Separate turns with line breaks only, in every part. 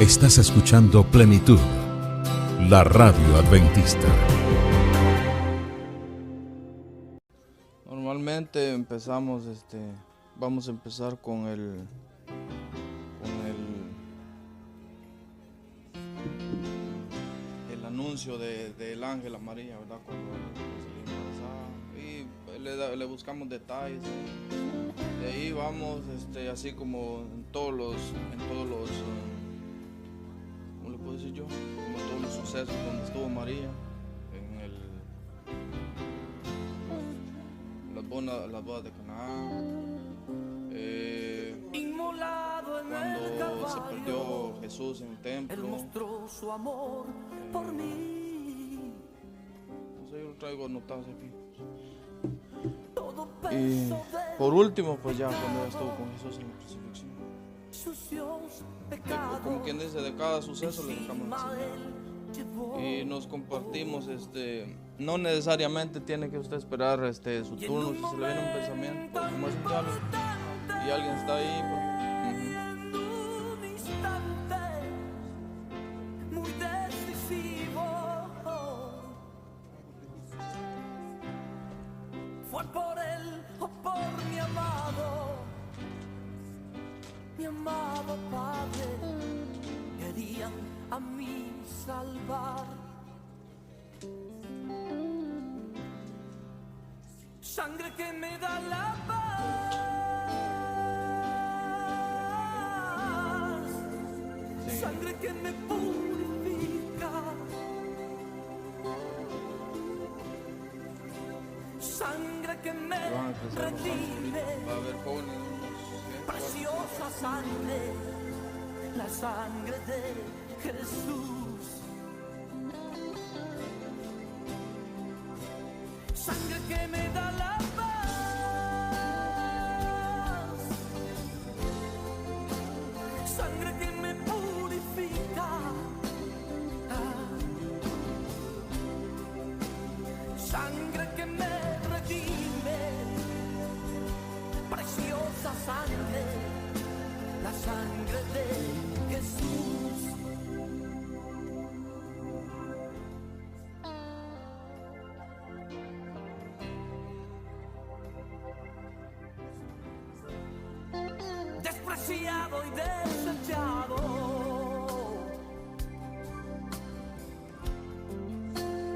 Estás escuchando Plenitud, la radio adventista.
Normalmente empezamos, vamos a empezar con el anuncio del ángel a María, ¿verdad? Cuando se le embarazaba, y le buscamos detalles. De ahí vamos, así como en todos los, ¿cómo le puedo decir yo? Como todos los sucesos donde estuvo María, las bodas de Canaán, cuando se perdió Jesús en el templo.
Él mostró su amor por mí.
No sé, yo lo traigo anotado aquí. Y por último, pues ya cuando ella estuvo con Jesús en la crucifixión. Como quien dice, de cada suceso le dejamos enseñar. Y nos compartimos, no necesariamente tiene que usted esperar su turno. Si se le viene un pensamiento, como es un diálogo, y alguien está ahí,
fue por él o por mi amado Padre, querían a mí salvar. Sangre que me da la paz, sí. Sangre que me purifica, sangre que me redime, preciosa sangre, la sangre de Jesús. Sangre que me da la paz, sangre que me purifica, sangre que me redime, preciosa sangre, la sangre de Jesús. Despreciado y desechado,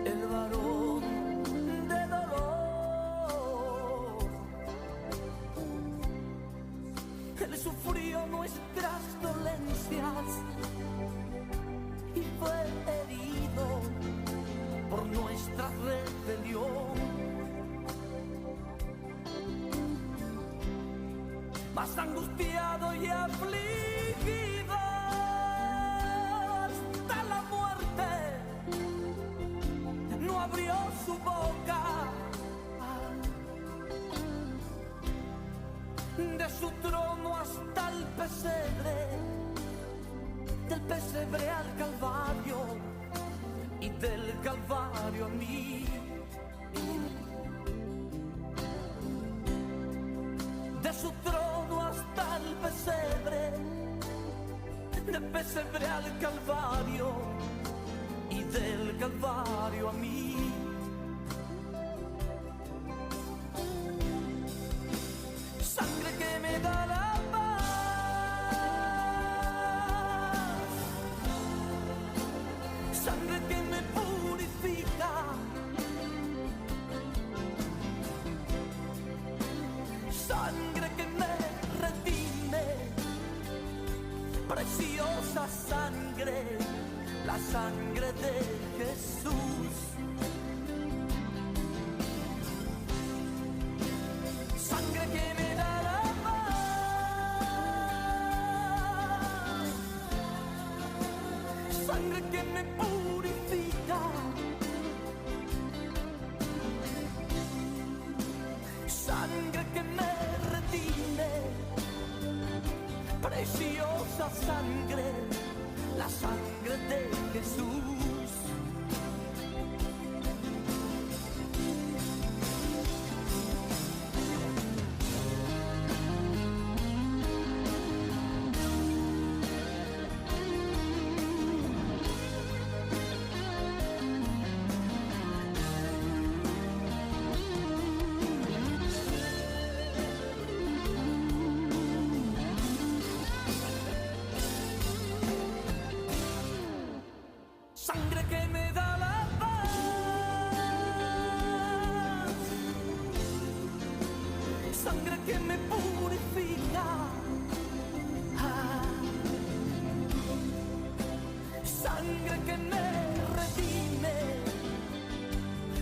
el varón de dolor, él sufrió nuestras dolencias y fue herido por nuestra rebelión. Más angustiado y afligido hasta la muerte, no abrió su boca. De su trono hasta el pesebre, del pesebre al Calvario y del Calvario a mí. De su trono hasta el pesebre, del pesebre al Calvario y del Calvario a mí. Sangre que me da la paz, sangre que me purifica, sangre que me redime, preciosa sangre, la sangre de Jesús. Sangre que me da la paz, sangre que me purifica, sangre que me redime, preciosa sangre, la sangre de Jesús. que me purifica, sangre que me redime,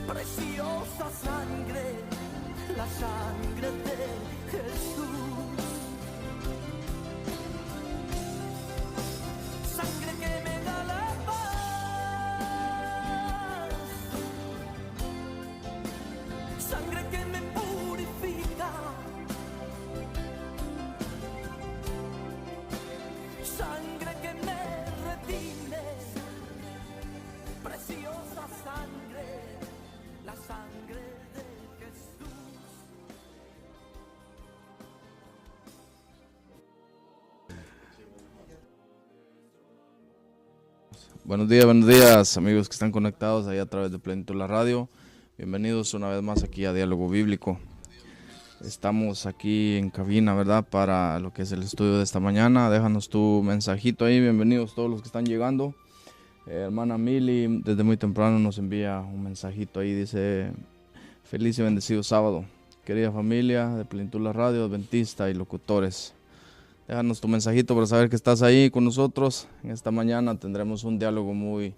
preciosa sangre, la sangre de Jesús, sangre que me da la paz, sangre que me purifica, sangre que me redime, preciosa sangre, la sangre de Jesús.
Buenos días amigos que están conectados ahí a través de Plenitud la Radio. Bienvenidos una vez más aquí a Diálogo Bíblico. Estamos aquí en cabina, ¿verdad? Para lo que es el estudio de esta mañana. Déjanos tu mensajito ahí. Bienvenidos todos los que están llegando. Hermana Mili desde muy temprano nos envía un mensajito ahí. Dice: feliz y bendecido sábado. Querida familia de Plenitud la Radio, adventista y locutores. Déjanos tu mensajito para saber que estás ahí con nosotros. En esta mañana tendremos un diálogo muy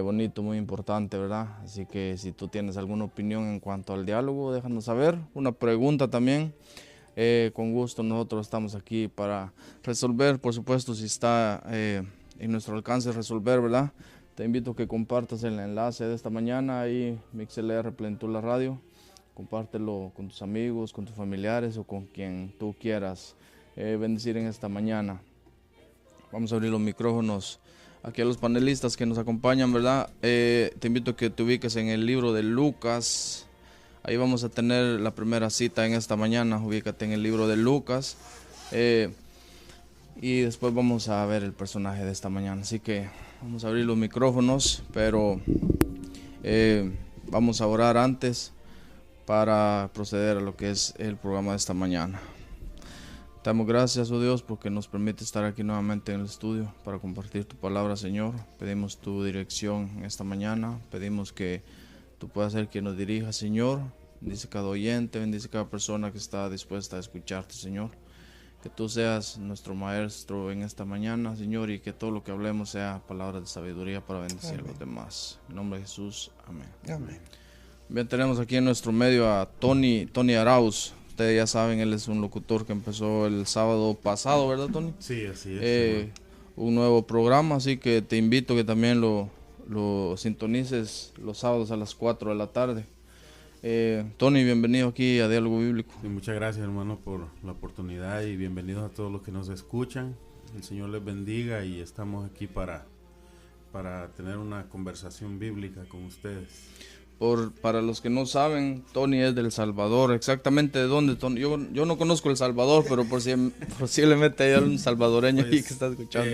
bonito, muy importante, ¿verdad? Así que si tú tienes alguna opinión en cuanto al diálogo, déjanos saber. Una pregunta también. Con gusto nosotros estamos aquí para resolver, por supuesto, si está en nuestro alcance resolver, ¿verdad? Te invito a que compartas el enlace de esta mañana ahí, MixLR Plenitud la Radio. Compártelo con tus amigos, con tus familiares o con quien tú quieras bendecir en esta mañana. Vamos a abrir los micrófonos aquí a los panelistas que nos acompañan, ¿verdad? Te invito a que te ubiques en el libro de Lucas. Ahí vamos a tener la primera cita en esta mañana. Ubícate en el libro de Lucas. Y después vamos a ver el personaje de esta mañana. Así que vamos a abrir los micrófonos, pero vamos a orar antes para proceder a lo que es el programa de esta mañana. Te damos gracias, oh Dios, porque nos permite estar aquí nuevamente en el estudio para compartir tu palabra, Señor. Pedimos tu dirección en esta mañana. Pedimos que tú puedas ser quien nos dirija, Señor. Bendice cada oyente, bendice cada persona que está dispuesta a escucharte, Señor. Que tú seas nuestro maestro en esta mañana, Señor, y que todo lo que hablemos sea palabras de sabiduría para bendecir a los demás. En nombre de Jesús, amén.
Amén.
Bien, tenemos aquí en nuestro medio a Tony Arauz. Ustedes ya saben, él es un locutor que empezó el sábado pasado, ¿verdad, Tony?
Sí, así es.
Un nuevo programa, así que te invito a que también lo sintonices los sábados a las 4 de la tarde. Tony, bienvenido aquí a Diálogo Bíblico.
Sí, muchas gracias, hermano, por la oportunidad y bienvenidos a todos los que nos escuchan. El Señor les bendiga y estamos aquí para tener una conversación bíblica con ustedes.
Para los que no saben, Tony es del Salvador. ¿Exactamente de dónde, Tony? Yo no conozco El Salvador, pero posiblemente hay un salvadoreño ahí que está escuchando.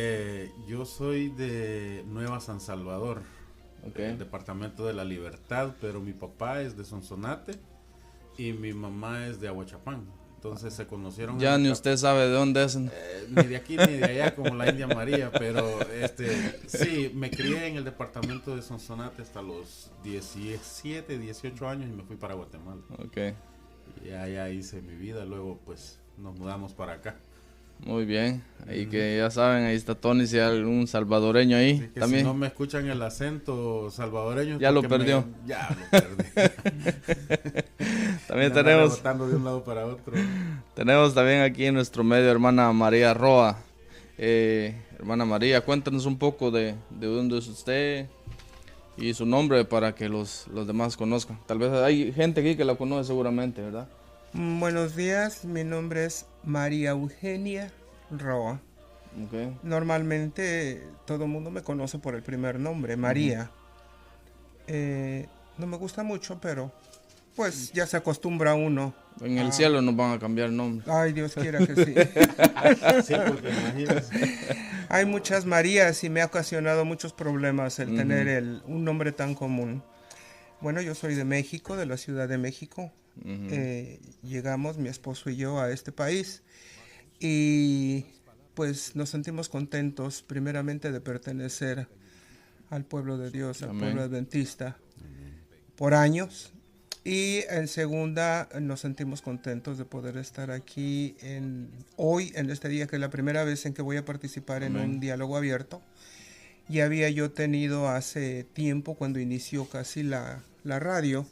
Yo soy de Nueva San Salvador,
Okay.
el departamento de La Libertad, pero mi papá es de Sonsonate y mi mamá es de Aguachapán. Entonces se conocieron.
Ya ni usted sabe de dónde es.
Ni de aquí ni de allá, como la India María, pero sí, me crié en el departamento de Sonsonate hasta los 17, 18 años y me fui para Guatemala.
Okay.
Y allá hice mi vida, luego pues nos mudamos para acá.
Muy bien, ahí que ya saben, ahí está Tony, si hay algún salvadoreño ahí
Así que
también.
si no me escuchan el acento salvadoreño,
ya lo perdió.
Ya lo perdí.
También
Me
tenemos
rebotando de un lado para otro.
Tenemos también aquí en nuestro medio hermana María Roa. Hermana María, cuéntanos un poco de dónde es usted y su nombre para que los demás conozcan. Tal vez hay gente aquí que la conoce seguramente, ¿verdad?
Buenos días, mi nombre es María Eugenia Roa.
Okay.
Normalmente todo el mundo me conoce por el primer nombre, María. No me gusta mucho, pero pues ya se acostumbra uno.
En el cielo nos van a cambiar el nombre.
Ay, Dios quiera que sí.
Sí, porque imagínense.
Hay muchas Marías y me ha ocasionado muchos problemas el tener un nombre tan común. Bueno, yo soy de México, de la Ciudad de México. Llegamos, mi esposo y yo, a este país y pues nos sentimos contentos primeramente de pertenecer al pueblo de Dios, al pueblo adventista. Por años Y en segunda, nos sentimos contentos de poder estar aquí hoy, en este día, que es la primera vez en que voy a participar en un diálogo abierto. Ya había yo tenido hace tiempo, cuando inició casi la radio,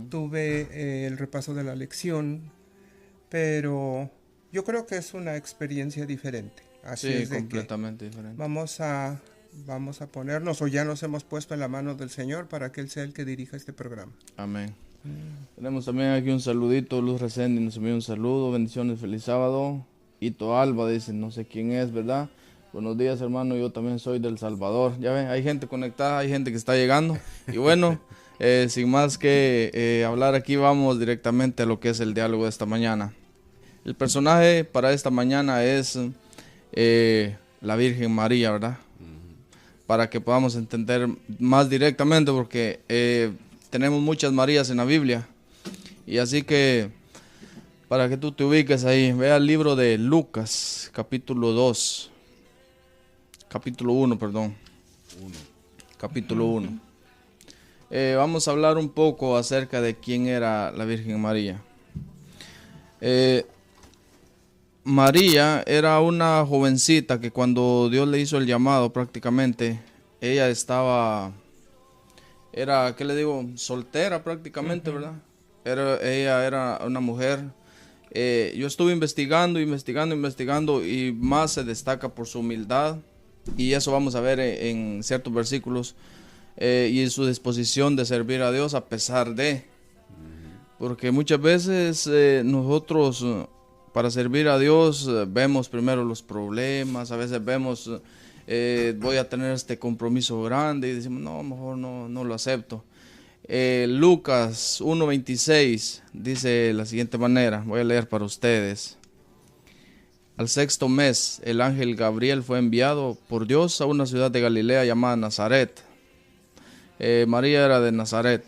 tuve el repaso de la lección, pero yo creo que es una experiencia diferente. Así
Sí,
es de
completamente diferente.
vamos a ponernos, o ya nos hemos puesto en la mano del Señor para que Él sea el que dirija este programa.
Amén. Tenemos también aquí un saludito, Luz Resendi nos envió un saludo, bendiciones, feliz sábado. Ito Alba dice, no sé quién es, ¿verdad? Buenos días, hermano, yo también soy del Salvador. Ya ven, hay gente conectada, hay gente que está llegando. Y bueno, sin más que hablar aquí, vamos directamente a lo que es el diálogo de esta mañana. El personaje para esta mañana es la Virgen María, ¿verdad? Para que podamos entender más directamente, porque tenemos muchas Marías en la Biblia. Y así que, para que tú te ubiques ahí, vea el libro de Lucas, capítulo 1, perdón. Capítulo 1. Vamos a hablar un poco acerca de quién era la Virgen María. María era una jovencita que cuando Dios le hizo el llamado prácticamente, ella era, ¿qué le digo? Soltera prácticamente, ¿verdad? Ella era una mujer. Yo estuve investigando y más se destaca por su humildad, y eso vamos a ver en ciertos versículos, y en su disposición de servir a Dios a pesar de, porque muchas veces nosotros para servir a Dios vemos primero los problemas, a veces vemos voy a tener este compromiso grande y decimos no, mejor no lo acepto. Lucas 1:26 dice de la siguiente manera, voy a leer para ustedes. Al 6º mes, el ángel Gabriel fue enviado por Dios a una ciudad de Galilea llamada Nazaret. María era de Nazaret,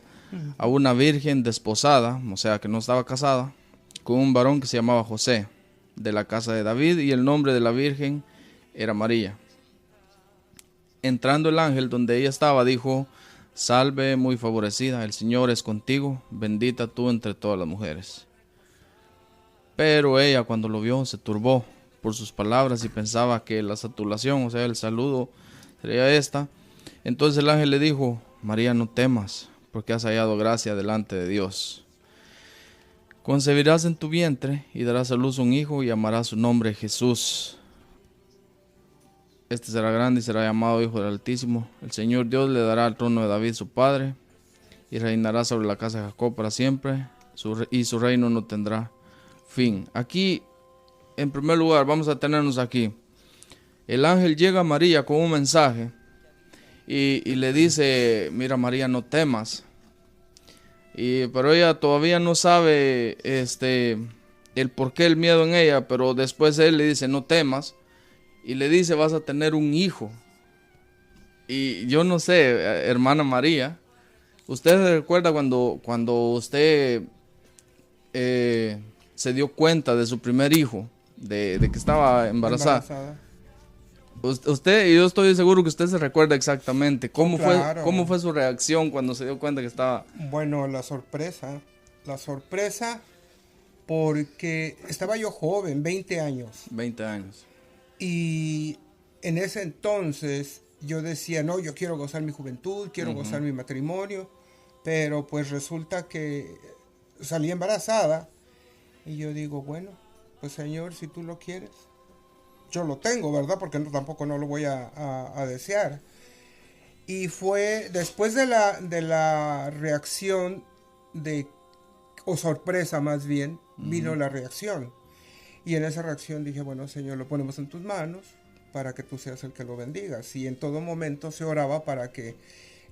a una virgen desposada, o sea que no estaba casada, con un varón que se llamaba José, de la casa de David, y el nombre de la virgen era María. Entrando el ángel donde ella estaba, dijo: Salve, muy favorecida, el Señor es contigo, bendita tú entre todas las mujeres. Pero ella, cuando lo vio, se turbó por sus palabras y pensaba que la saturación, o sea, el saludo, sería esta. Entonces el ángel le dijo: María, no temas, porque has hallado gracia delante de Dios. Concebirás en tu vientre y darás a luz un hijo y llamarás su nombre Jesús. Este será grande y será llamado Hijo del Altísimo. El Señor Dios le dará el trono de David su padre y reinará sobre la casa de Jacob para siempre, y su reino no tendrá fin. Aquí, en primer lugar, vamos a tenernos aquí. El ángel llega a María con un mensaje y le dice: mira, María, no temas. Pero ella todavía no sabe el por qué el miedo en ella, pero después él le dice: no temas, y le dice: vas a tener un hijo. Y yo no sé, hermana María, ¿usted recuerda cuando usted se dio cuenta de su primer hijo, de que estaba embarazada? Usted, y yo estoy seguro que usted se recuerda exactamente cómo fue su reacción cuando se dio cuenta que estaba.
Bueno, la sorpresa, porque estaba yo joven, 20 años.
20 años.
Y en ese entonces yo decía, no, yo quiero gozar mi juventud, quiero gozar mi matrimonio, pero pues resulta que salí embarazada y yo digo, bueno, pues Señor, si tú lo quieres, yo lo tengo, ¿verdad? Porque tampoco no lo voy a desear. Y fue después de la reacción o sorpresa más bien, vino la reacción. Y en esa reacción dije, bueno, Señor, lo ponemos en tus manos para que tú seas el que lo bendigas. Y en todo momento se oraba para que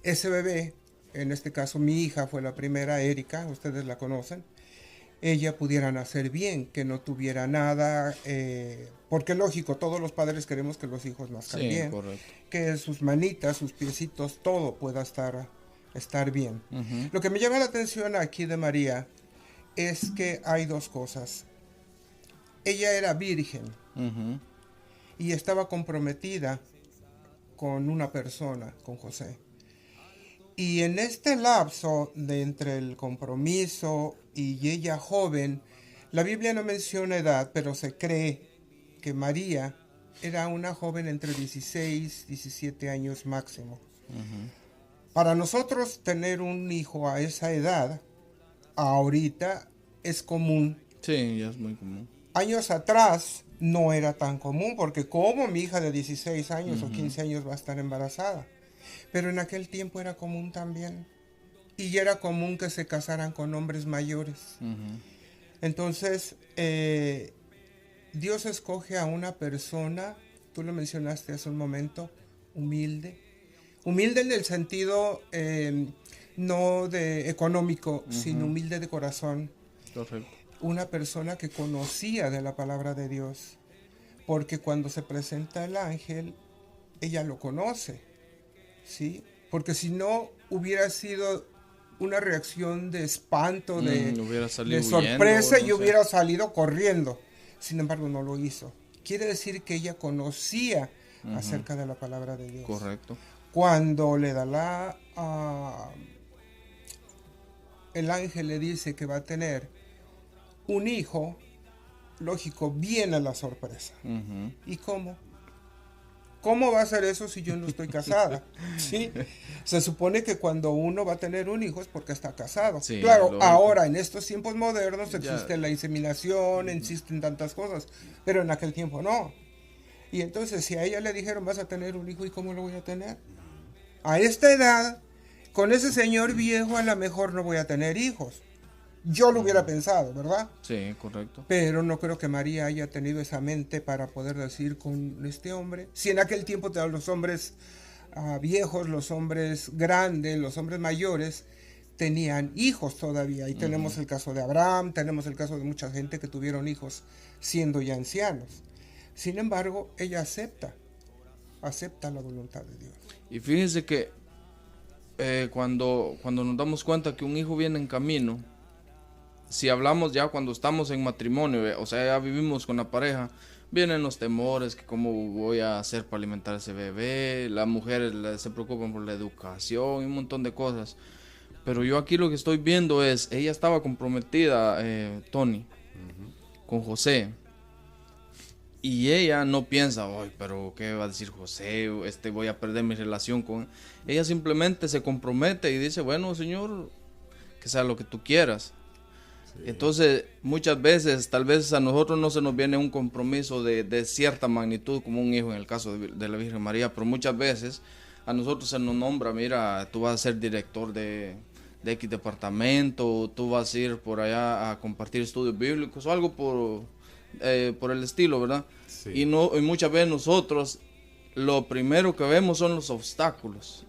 ese bebé, en este caso mi hija fue la primera, Erika, ustedes la conocen, ella pudiera nacer bien, que no tuviera nada, porque lógico, todos los padres queremos que los hijos nazcan bien, correcto, que sus manitas, sus piecitos, todo pueda estar bien. Lo que me llama la atención aquí de María es que hay dos cosas. Ella era virgen y estaba comprometida con una persona, con José. Y en este lapso de entre el compromiso y ella joven, la Biblia no menciona edad, pero se cree que María era una joven entre 16, 17 años máximo. Para nosotros tener un hijo a esa edad, ahorita es común.
Sí, ya es muy común.
Años atrás no era tan común, porque como mi hija de 16 años o 15 años va a estar embarazada. Pero en aquel tiempo era común también. Y era común que se casaran con hombres mayores. Entonces, Dios escoge a una persona, tú lo mencionaste hace un momento, humilde. Humilde en el sentido no de económico, sino humilde de corazón.
Correcto.
Una persona que conocía de la palabra de Dios. Porque cuando se presenta el ángel, ella lo conoce, ¿sí? Porque si no, hubiera sido una reacción de espanto,
Hubiera salido
de sorpresa,
huyendo,
y hubiera salido corriendo. Sin embargo, no lo hizo. Quiere decir que ella conocía acerca de la palabra de Dios.
Correcto.
Cuando le da el ángel le dice que va a tener un hijo, lógico, viene la sorpresa. ¿Y cómo? ¿Cómo va a ser eso si yo no estoy casada? ¿Sí? Se supone que cuando uno va a tener un hijo es porque está casado.
Sí,
claro,
lógico.
ahora en estos tiempos modernos existe
Ya.
la inseminación, existen tantas cosas, pero en aquel tiempo no. Y entonces si a ella le dijeron vas a tener un hijo, ¿y cómo lo voy a tener? A esta edad, con ese señor viejo, a lo mejor no voy a tener hijos. Yo lo hubiera pensado, ¿verdad?
Sí, correcto.
Pero no creo que María haya tenido esa mente para poder decir con este hombre. Si en aquel tiempo los hombres viejos, los hombres grandes, los hombres mayores, tenían hijos todavía. Y tenemos el caso de Abraham, tenemos el caso de mucha gente que tuvieron hijos siendo ya ancianos. Sin embargo, ella acepta la voluntad de Dios.
Y fíjense que cuando nos damos cuenta que un hijo viene en camino, si hablamos ya cuando estamos en matrimonio, o sea, ya vivimos con la pareja, vienen los temores, que cómo voy a hacer para alimentar a ese bebé, las mujeres se preocupan por la educación y un montón de cosas. Pero yo aquí lo que estoy viendo es, ella estaba comprometida, Tony, con José. Y ella no piensa, ay, pero ¿qué va a decir José? Voy a perder mi relación con él. Ella simplemente se compromete y dice, bueno, Señor, que sea lo que tú quieras. Sí. Entonces, muchas veces, tal vez a nosotros no se nos viene un compromiso de cierta magnitud, como un hijo en el caso de la Virgen María, pero muchas veces a nosotros se nos nombra, mira, tú vas a ser director de X departamento, tú vas a ir por allá a compartir estudios bíblicos o algo por el estilo, ¿verdad? Sí. Y muchas veces nosotros lo primero que vemos son los obstáculos,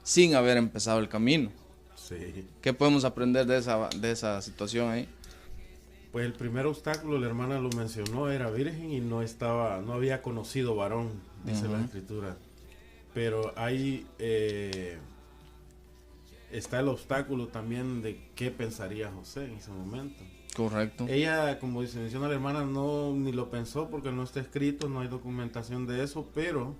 sin haber empezado el camino.
Sí.
¿Qué podemos aprender de esa situación ahí?
Pues el primer obstáculo, la hermana lo mencionó, era virgen y no había conocido varón, dice la Escritura. Pero ahí está el obstáculo también de qué pensaría José en ese momento.
Correcto.
Ella, como menciona la hermana, ni lo pensó porque no está escrito, no hay documentación de eso, pero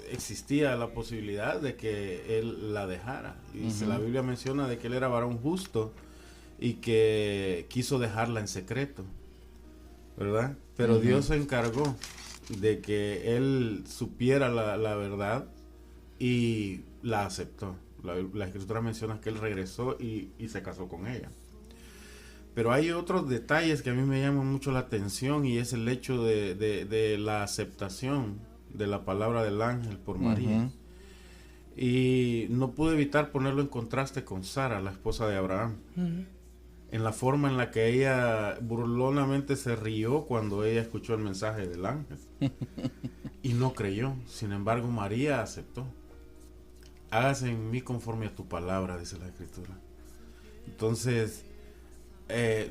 existía la posibilidad de que él la dejara. Y la Biblia menciona de que él era varón justo y que quiso dejarla en secreto, ¿verdad? Pero Dios se encargó de que él supiera la verdad y la aceptó. La Escritura menciona que él regresó y se casó con ella. Pero hay otros detalles que a mí me llaman mucho la atención y es el hecho de la aceptación de la palabra del ángel por María. Y no pude evitar ponerlo en contraste con Sara, la esposa de Abraham. En la forma en la que ella burlonamente se rió cuando ella escuchó el mensaje del ángel. Y no creyó. Sin embargo, María aceptó. Hágase en mí conforme a tu palabra, dice la Escritura. Entonces,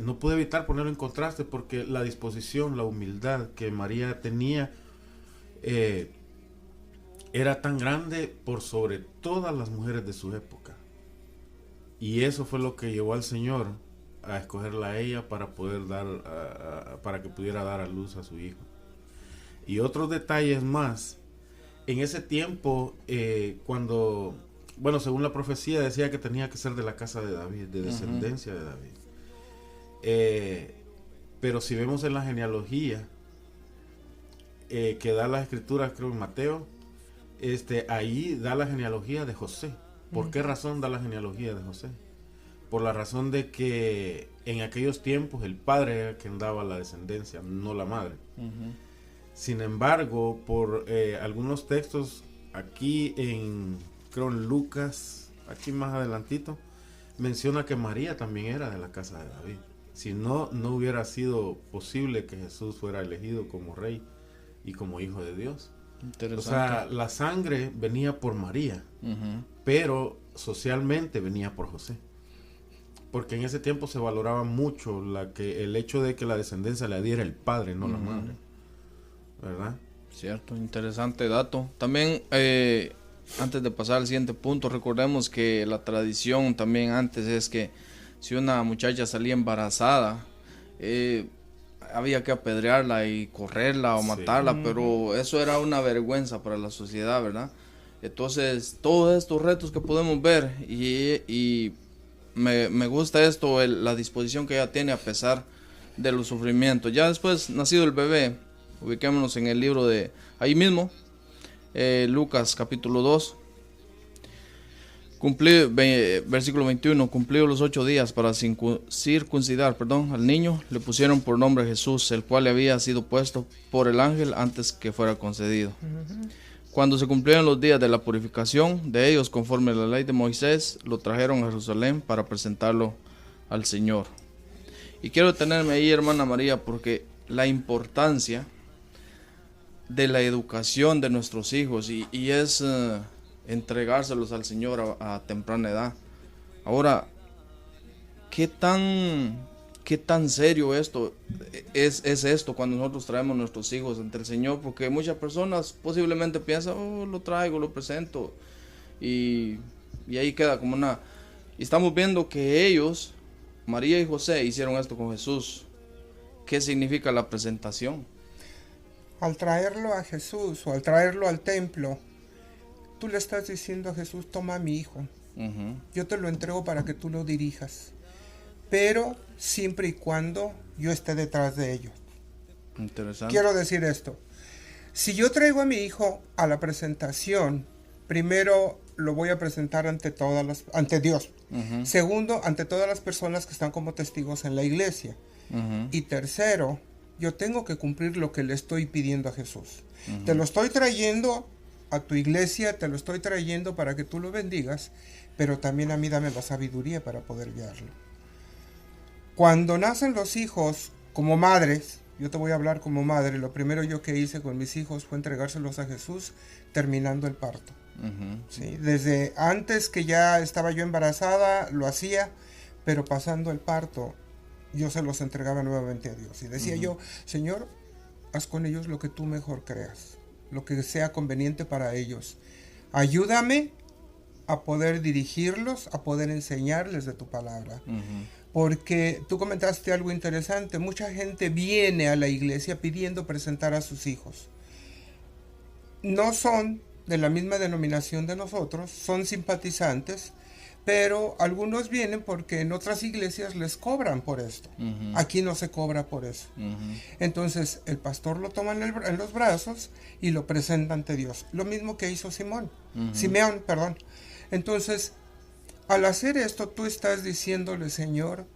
no pude evitar ponerlo en contraste porque la disposición, la humildad que María tenía era tan grande por sobre todas las mujeres de su época. Y eso fue lo que llevó al Señor a escogerla a ella para poder para que pudiera dar a luz a su hijo. Y otros detalles más en ese tiempo, cuando, bueno, según la profecía decía que tenía que ser de la casa de David, de descendencia de David. Pero si vemos en la genealogía que da la escritura, creo en Mateo, ahí da la genealogía de José. ¿Por qué razón da la genealogía de José? Por la razón de que en aquellos tiempos el padre era quien daba la descendencia, no la madre. Sin embargo, por algunos textos aquí creo en Lucas, aquí más adelantito, menciona que María también era de la casa de David. Si no, no hubiera sido posible que Jesús fuera elegido como rey y como hijo de Dios.
Interesante.
O sea, la sangre venía por María, pero socialmente venía por José. Porque en ese tiempo se valoraba mucho el hecho de que la descendencia le diera el padre, no la madre. ¿Verdad?
Cierto, interesante dato. También, antes de pasar al siguiente punto, recordemos que la tradición también antes es que si una muchacha salía embarazada, había que apedrearla y correrla o matarla, pero eso era una vergüenza para la sociedad, ¿verdad? Entonces, todos estos retos que podemos ver y me gusta esto, la disposición que ella tiene a pesar de los sufrimientos. Ya después, nacido el bebé, ubiquémonos en el libro de ahí mismo, Lucas capítulo 2, versículo 21, cumplidos los 8 días para circuncidar al niño, le pusieron por nombre Jesús, el cual le había sido puesto por el ángel antes que fuera concedido. Cuando se cumplieron los días de la purificación de ellos conforme a la ley de Moisés, lo trajeron a Jerusalén para presentarlo al Señor. Y quiero detenerme ahí, hermana María, porque la importancia de la educación de nuestros hijos y es entregárselos al Señor a temprana edad. Ahora, ¿qué tan serio esto es esto cuando nosotros traemos nuestros hijos ante el Señor? Porque muchas personas posiblemente piensan, lo traigo, lo presento y ahí queda como una... Y estamos viendo que ellos, María y José, hicieron esto con Jesús. ¿Qué significa la presentación?
Al traerlo a Jesús o al traerlo al templo, tú le estás diciendo a Jesús, toma a mi hijo, yo te lo entrego para que tú lo dirijas, pero siempre y cuando yo esté detrás de ellos.
Interesante.
Quiero decir esto, si yo traigo a mi hijo a la presentación, primero lo voy a presentar ante Dios, segundo, ante todas las personas que están como testigos en la iglesia, y tercero, yo tengo que cumplir lo que le estoy pidiendo a Jesús. Te lo estoy trayendo a tu iglesia, te lo estoy trayendo para que tú lo bendigas, pero también a mí dame la sabiduría para poder guiarlo. Cuando nacen los hijos como madres, yo te voy a hablar como madre, lo primero yo que hice con mis hijos fue entregárselos a Jesús terminando el parto. ¿Sí? Desde antes que ya estaba yo embarazada, lo hacía, pero pasando el parto, yo se los entregaba nuevamente a Dios. Y decía yo, Señor, haz con ellos lo que tú mejor creas, lo que sea conveniente para ellos. Ayúdame a poder dirigirlos, a poder enseñarles de tu palabra. Porque tú comentaste algo interesante. Mucha gente viene a la iglesia pidiendo presentar a sus hijos. No son de la misma denominación de nosotros, son simpatizantes, pero algunos vienen porque en otras iglesias les cobran por esto. Aquí no se cobra por eso. Entonces el pastor lo toma en los brazos y lo presenta ante Dios. Lo mismo que hizo Simeón. Entonces, al hacer esto, tú estás diciéndole, Señor,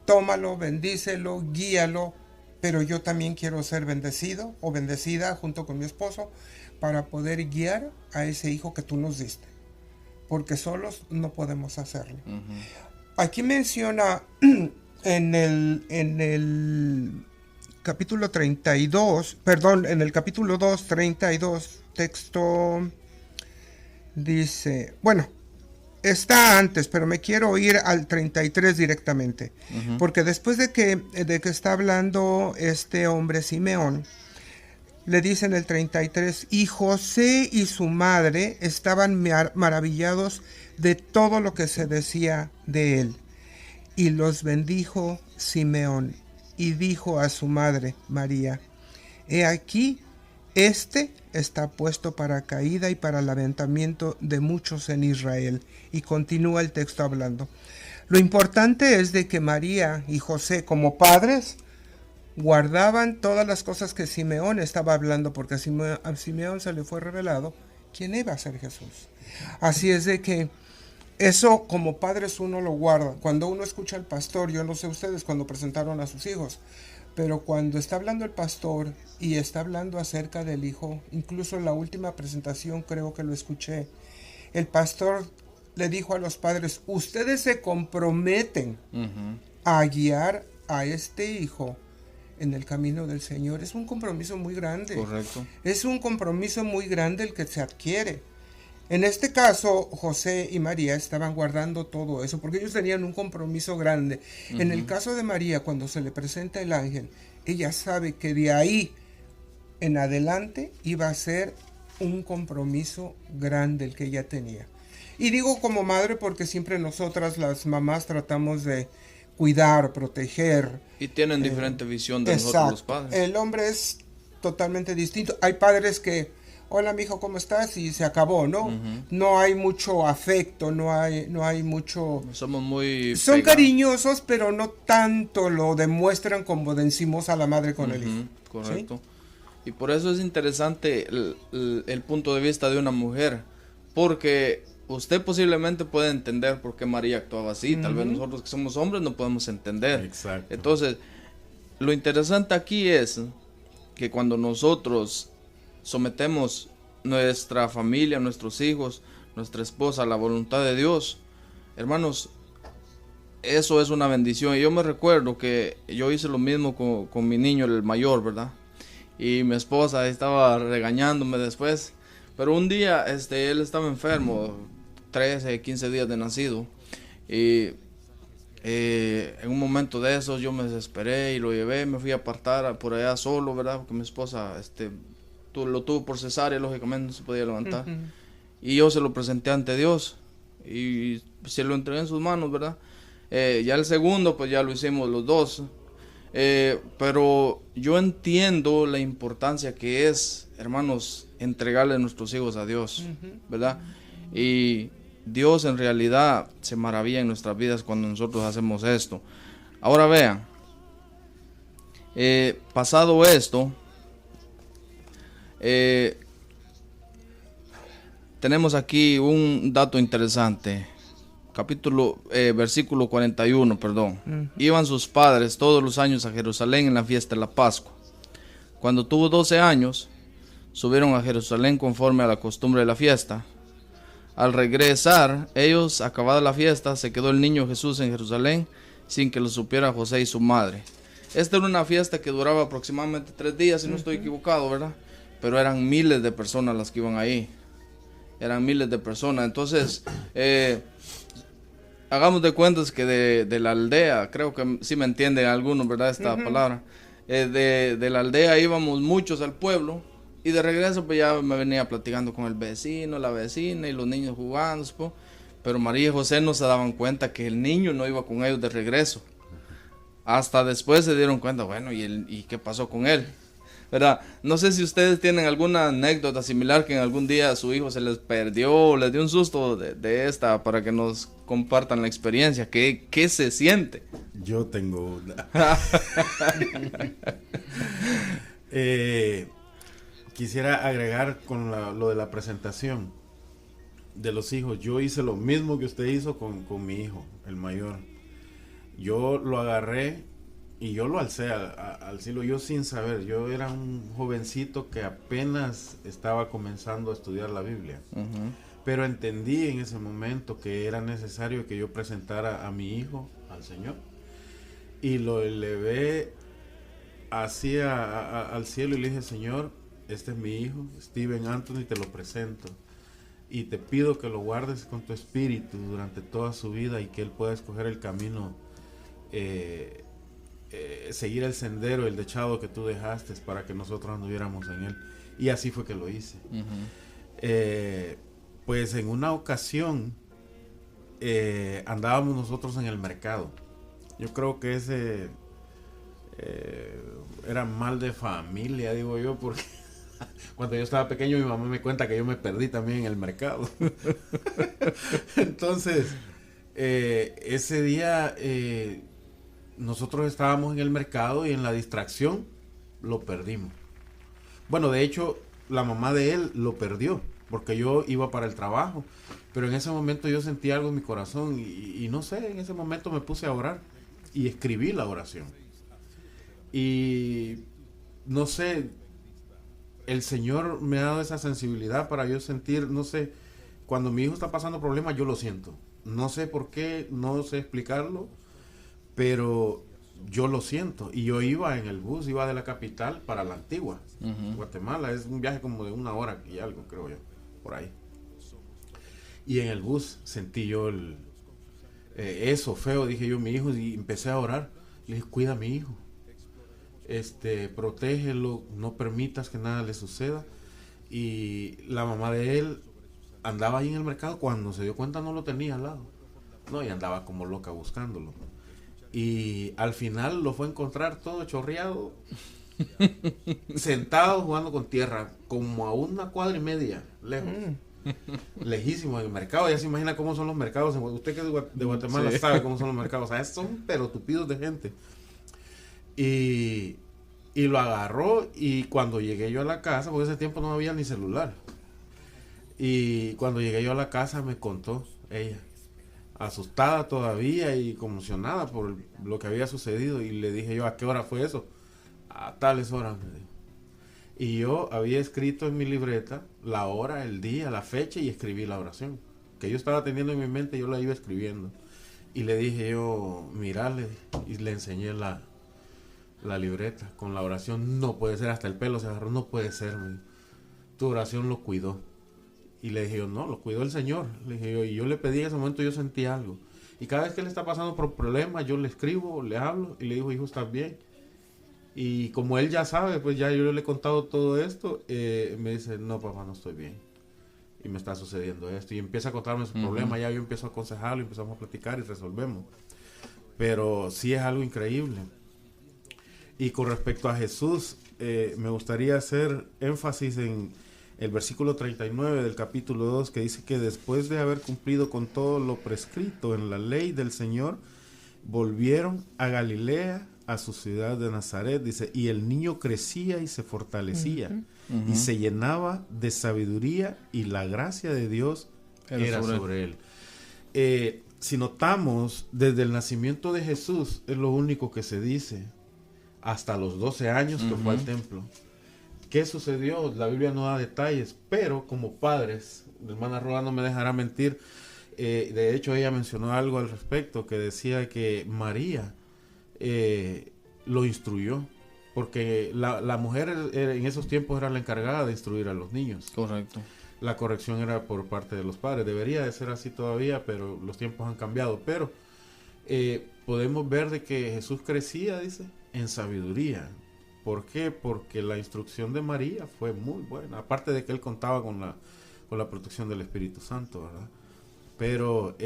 tómalo, bendícelo, guíalo, pero yo también quiero ser bendecido o bendecida junto con mi esposo para poder guiar a ese hijo que tú nos diste. Porque solos no podemos hacerlo. Aquí menciona en el capítulo 32, en el capítulo 2, 32, texto, dice, bueno, está antes, pero me quiero ir al 33 directamente, porque después de que está hablando este hombre Simeón, le dice en el 33, y José y su madre estaban maravillados de todo lo que se decía de él. Y los bendijo Simeón y dijo a su madre María, he aquí Este está puesto para caída y para lamentamiento de muchos en Israel. Y continúa el texto hablando. Lo importante es de que María y José, como padres, guardaban todas las cosas que Simeón estaba hablando, porque a Simeón se le fue revelado quién iba a ser Jesús. Así es de que eso como padres uno lo guarda. Cuando uno escucha al pastor, yo no sé ustedes cuando presentaron a sus hijos, pero cuando está hablando el pastor y está hablando acerca del hijo, incluso en la última presentación creo que lo escuché, el pastor le dijo a los padres, ustedes se comprometen a guiar a este hijo en el camino del Señor. Es un compromiso muy grande.
Correcto.
Es un compromiso muy grande el que se adquiere. En este caso, José y María estaban guardando todo eso, porque ellos tenían un compromiso grande. En el caso de María, cuando se le presenta el ángel, ella sabe que de ahí en adelante iba a ser un compromiso grande el que ella tenía. Y digo como madre porque siempre nosotras las mamás tratamos de cuidar, proteger.
Y tienen diferente visión de
Exacto.
nosotros los padres.
El hombre es totalmente distinto. Hay padres que, hola mijo, ¿cómo estás? Y se acabó, ¿no? No hay mucho afecto, no hay mucho...
Somos muy
Son
pegados.
cariñosos, pero no tanto lo demuestran como de encimosa a la madre con el hijo.
Correcto.
¿Sí?
Y por eso es interesante el punto de vista de una mujer, porque usted posiblemente puede entender por qué María actuaba así, tal vez nosotros que somos hombres no podemos entender.
Exacto.
Entonces, lo interesante aquí es que cuando nosotros sometemos nuestra familia, nuestros hijos, nuestra esposa a la voluntad de Dios, hermanos, eso es una bendición. Y yo me recuerdo que yo hice lo mismo con mi niño, el mayor, ¿verdad? Y mi esposa estaba regañándome después, pero un día él estaba enfermo, 13, 15 días de nacido, y en un momento de esos yo me desesperé y lo llevé, me fui a apartar por allá solo, ¿verdad? Porque mi esposa lo tuvo por cesárea, lógicamente no se podía levantar. Y yo se lo presenté ante Dios y se lo entregué en sus manos, ¿verdad? Ya el segundo, pues ya lo hicimos los dos. Pero yo entiendo la importancia que es, hermanos, entregarle a nuestros hijos a Dios, ¿verdad? Y Dios en realidad se maravilla en nuestras vidas cuando nosotros hacemos esto. Ahora vean, pasado esto, tenemos aquí un dato interesante. Versículo 41, perdón. Iban sus padres todos los años a Jerusalén en la fiesta de la Pascua. Cuando tuvo 12 años, subieron a Jerusalén conforme a la costumbre de la fiesta. Al regresar, ellos, acabada la fiesta, se quedó el niño Jesús en Jerusalén sin que lo supiera José y su madre. Esta era una fiesta que duraba aproximadamente 3 días, si no estoy equivocado, ¿verdad? Pero eran miles de personas las que iban ahí. Eran miles de personas. Entonces, hagamos de cuentas que de la aldea, creo que sí me entienden algunos, ¿verdad? Esta palabra. De la aldea íbamos muchos al pueblo y de regreso pues ya me venía platicando con el vecino, la vecina y los niños jugando. Pero María y José no se daban cuenta que el niño no iba con ellos de regreso. Hasta después se dieron cuenta, bueno, ¿y qué pasó con él? ¿Verdad? No sé si ustedes tienen alguna anécdota similar que en algún día a su hijo se les perdió o les dio un susto de esta para que nos compartan la experiencia. ¿Qué se siente?
Yo tengo una. Quisiera agregar con lo de la presentación de los hijos. Yo hice lo mismo que usted hizo con mi hijo, el mayor. Yo lo agarré y yo lo alcé al cielo, yo sin saber. Yo era un jovencito que apenas estaba comenzando a estudiar la Biblia. Pero entendí en ese momento que era necesario que yo presentara a mi hijo al Señor. Y lo elevé así al cielo y le dije, Señor, este es mi hijo, Steven Anthony, te lo presento. Y te pido que lo guardes con tu espíritu durante toda su vida y que él pueda escoger el camino, seguir el sendero, el dechado que tú dejaste para que nosotros anduviéramos en él. Y así fue que lo hice. Pues en una ocasión andábamos nosotros en el mercado. Yo creo que ese era mal de familia, digo yo, porque Cuando yo estaba pequeño, mi mamá me cuenta que yo me perdí también en el mercado. Entonces, ese día nosotros estábamos en el mercado y en la distracción lo perdimos. Bueno, de hecho, la mamá de él lo perdió porque yo iba para el trabajo. Pero en ese momento yo sentí algo en mi corazón y no sé, en ese momento me puse a orar y escribí la oración. Y no sé, el Señor me ha dado esa sensibilidad para yo sentir, no sé, cuando mi hijo está pasando problemas yo lo siento. No sé por qué, no sé explicarlo, pero yo lo siento. Y yo iba en el bus, iba de la capital para la Antigua, Guatemala. Es un viaje como de 1 hora y algo, creo yo, por ahí. Y en el bus sentí yo eso feo, dije yo, mi hijo, y empecé a orar. Le dije, cuida a mi hijo, protégelo, no permitas que nada le suceda. Y la mamá de él andaba ahí en el mercado, cuando se dio cuenta no lo tenía al lado. No, y andaba como loca buscándolo. Y al final lo fue a encontrar todo chorreado, sentado jugando con tierra, como a 1,5 cuadras lejos. Lejísimo del mercado. Ya se imagina cómo son los mercados. Usted que es de Guatemala sí sabe cómo son los mercados. O sea, son pero tupidos de gente. Y lo agarró. Y cuando llegué yo a la casa, porque ese tiempo no había ni celular, y cuando llegué yo a la casa me contó ella, asustada todavía y conmocionada por lo que había sucedido. Y le dije yo, ¿a qué hora fue eso? A tales horas, me dijo. Y yo había escrito en mi libreta la hora, el día, la fecha, y escribí la oración que yo estaba teniendo en mi mente. Yo la iba escribiendo y le dije yo, mirale, y le enseñé la libreta con la oración. No puede ser, hasta el pelo se agarró. No puede ser, me dijo, tu oración lo cuidó. Y le dije yo, no, lo cuidó el Señor. Le dije yo, y yo le pedí en ese momento, yo sentí algo, y cada vez que él está pasando por problemas, yo le escribo, le hablo y le digo, hijo, ¿estás bien? Y como él ya sabe, pues ya yo le he contado todo esto, me dice, no, papá, no estoy bien. Y me está sucediendo esto. Y empieza a contarme su problema, ya yo empiezo a aconsejarlo, empezamos a platicar y resolvemos. Pero sí es algo increíble. Y con respecto a Jesús, me gustaría hacer énfasis en el versículo 39 del capítulo 2, que dice que después de haber cumplido con todo lo prescrito en la ley del Señor, volvieron a Galilea, a su ciudad de Nazaret. Dice, y el niño crecía y se fortalecía, y se llenaba de sabiduría, y la gracia de Dios era sobre él. Si notamos, desde el nacimiento de Jesús es lo único que se dice, hasta los 12 años que fue al templo. ¿Qué sucedió? La Biblia no da detalles, pero como padres, la hermana Roda no me dejará mentir, de hecho ella mencionó algo al respecto, que decía que María lo instruyó, porque la mujer en esos tiempos era la encargada de instruir a los niños.
Correcto.
La corrección era por parte de los padres. Debería de ser así todavía, pero los tiempos han cambiado. Pero podemos ver de que Jesús crecía, dice, en sabiduría. ¿Por qué? Porque la instrucción de María fue muy buena, aparte de que él contaba con la protección del Espíritu Santo, ¿verdad? Pero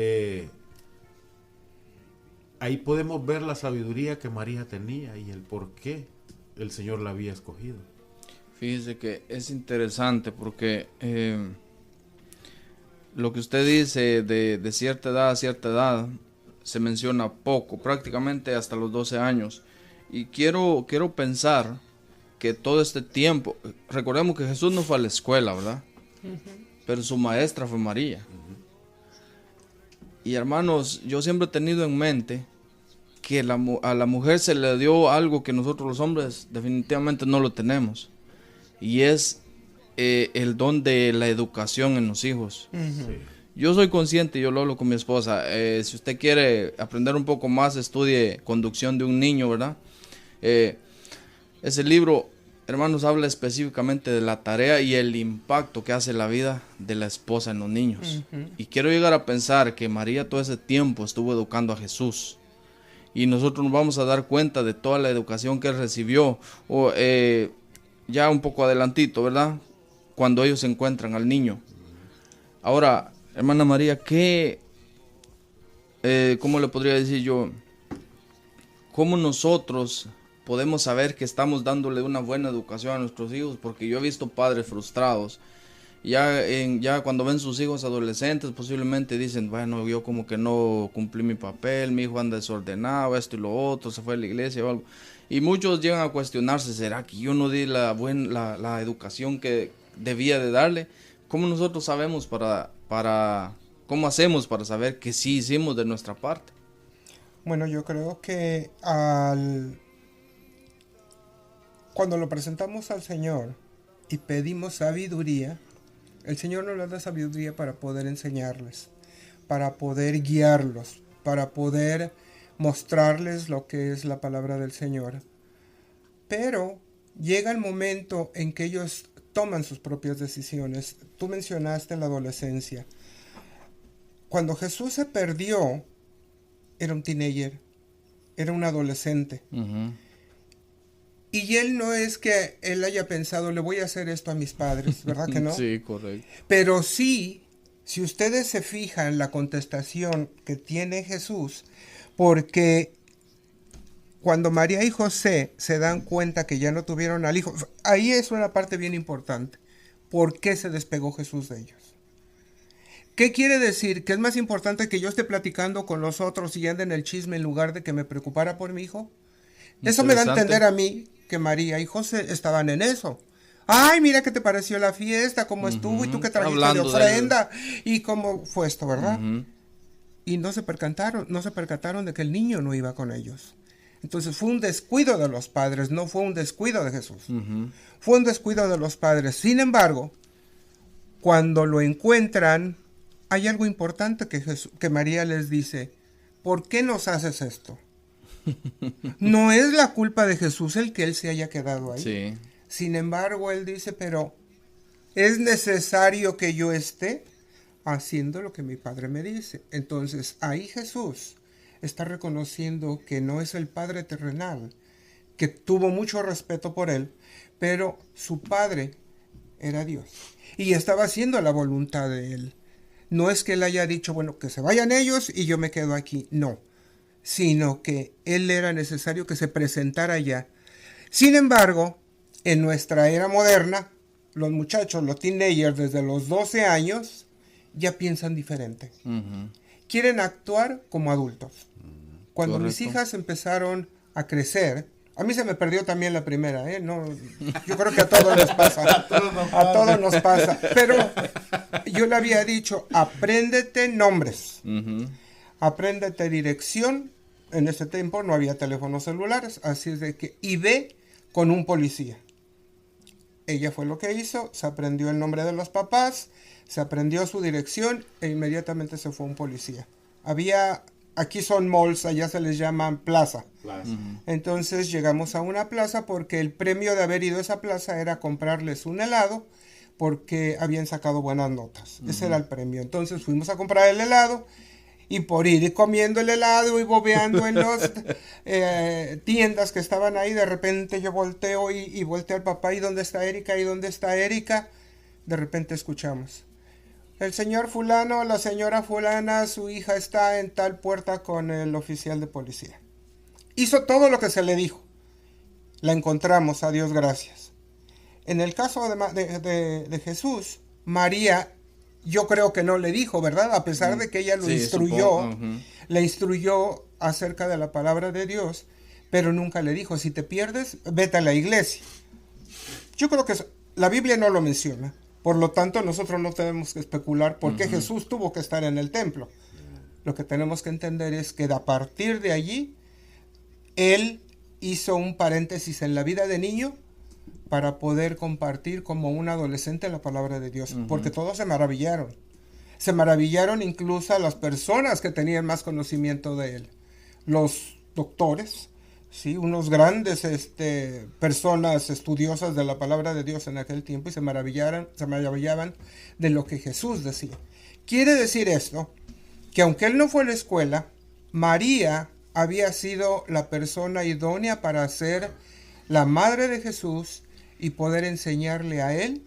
ahí podemos ver la sabiduría que María tenía y el por qué el Señor la había escogido.
Fíjese que es interesante porque lo que usted dice de cierta edad a cierta edad se menciona poco, prácticamente hasta los 12 años. Y quiero pensar que todo este tiempo, recordemos que Jesús no fue a la escuela, ¿verdad? Pero su maestra fue María. Y hermanos, yo siempre he tenido en mente que a la mujer se le dio algo que nosotros los hombres definitivamente no lo tenemos. Y es el don de la educación en los hijos. Sí. Yo soy consciente, yo lo hablo con mi esposa, si usted quiere aprender un poco más, estudie Conducción de un niño, ¿verdad? Ese libro, hermanos, habla específicamente de la tarea y el impacto que hace la vida de la esposa en los niños. Y quiero llegar a pensar que María todo ese tiempo estuvo educando a Jesús. Y nosotros nos vamos a dar cuenta de toda la educación que él recibió. Ya un poco adelantito, ¿verdad? Cuando ellos encuentran al niño. Ahora, hermana María, ¿cómo le podría decir yo? ¿Cómo nosotros podemos saber que estamos dándole una buena educación a nuestros hijos? Porque yo he visto padres frustrados. Ya cuando ven sus hijos adolescentes, posiblemente dicen, bueno, yo como que no cumplí mi papel, mi hijo anda desordenado, esto y lo otro, se fue a la iglesia o algo. Y muchos llegan a cuestionarse, ¿será que yo no di la educación que debía de darle? ¿Cómo nosotros sabemos cómo hacemos para saber que sí hicimos de nuestra parte?
Bueno, yo creo que cuando lo presentamos al Señor y pedimos sabiduría, el Señor nos da sabiduría para poder enseñarles, para poder guiarlos, para poder mostrarles lo que es la palabra del Señor. Pero llega el momento en que ellos toman sus propias decisiones. Tú mencionaste la adolescencia. Cuando Jesús se perdió, era un teenager, era un adolescente.
Uh-huh.
Y él no es que él haya pensado, le voy a hacer esto a mis padres, ¿verdad que no?
Sí, correcto.
Pero sí, si ustedes se fijan en la contestación que tiene Jesús, porque cuando María y José se dan cuenta que ya no tuvieron al hijo, ahí es una parte bien importante. ¿Por qué se despegó Jesús de ellos? ¿Qué quiere decir? ¿Que es más importante que yo esté platicando con los otros y ande en el chisme en lugar de que me preocupara por mi hijo? Eso me da a entender a mí que María y José estaban en eso. Ay, mira qué te pareció la fiesta, cómo estuvo, y tú qué trajiste de ofrenda, y cómo fue esto, ¿verdad?
Uh-huh.
Y no se percataron de que el niño no iba con ellos. Entonces fue un descuido de los padres, no fue un descuido de Jesús.
Uh-huh.
Fue un descuido de los padres. Sin embargo, cuando lo encuentran, hay algo importante que María les dice: ¿por qué nos haces esto? No es la culpa de Jesús el que él se haya quedado ahí.
Sí.
Sin embargo, él dice, pero es necesario que yo esté haciendo lo que mi padre me dice. Entonces, ahí Jesús está reconociendo que no es el Padre terrenal, que tuvo mucho respeto por él, pero su Padre era Dios y estaba haciendo la voluntad de él. No es que él haya dicho, bueno, que se vayan ellos y yo me quedo aquí. No, sino que él era necesario que se presentara allá. Sin embargo, en nuestra era moderna, los muchachos, los teenagers, desde los 12 años, ya piensan diferente.
Uh-huh.
Quieren actuar como adultos. Cuando
Correcto.
mis hijas empezaron a crecer, a mí se me perdió también la primera, ¿eh? No, yo creo que a todos nos pasa. A todos nos pasa. Pero yo le había dicho, apréndete nombres.
Uh-huh.
Apréndete dirección. En ese tiempo no había teléfonos celulares, así es de que, y ve con un policía. Ella fue lo que hizo, se aprendió el nombre de los papás, se aprendió su dirección e inmediatamente se fue un policía. Aquí son malls, allá se les llaman plaza.
Uh-huh.
Entonces llegamos a una plaza porque el premio de haber ido a esa plaza era comprarles un helado porque habían sacado buenas notas. Uh-huh. Ese era el premio. Entonces fuimos a comprar el helado y por ir comiendo el helado y bobeando en las tiendas que estaban ahí, de repente yo volteo y volteo al papá, ¿y dónde está Erika? ¿Y dónde está Erika? De repente escuchamos: el señor fulano, la señora fulana, su hija está en tal puerta con el oficial de policía. Hizo todo lo que se le dijo. La encontramos, a Dios gracias. En el caso de Jesús, María, yo creo que no le dijo, ¿verdad? A pesar de que ella lo instruyó,
uh-huh,
le instruyó acerca de la palabra de Dios, pero nunca le dijo, si te pierdes, vete a la iglesia. Yo creo que la Biblia no lo menciona. Por lo tanto, nosotros no tenemos que especular por qué
uh-huh.
Jesús tuvo que estar en el templo. Lo que tenemos que entender es que a partir de allí, él hizo un paréntesis en la vida de niño para poder compartir como un adolescente la palabra de Dios. Uh-huh. Porque todos se maravillaron. Se maravillaron incluso a las personas que tenían más conocimiento de él. Los doctores, ¿sí? Unos grandes personas estudiosas de la palabra de Dios en aquel tiempo, y se maravillaban de lo que Jesús decía. Quiere decir esto, que aunque él no fue a la escuela, María había sido la persona idónea para ser la madre de Jesús y poder enseñarle a él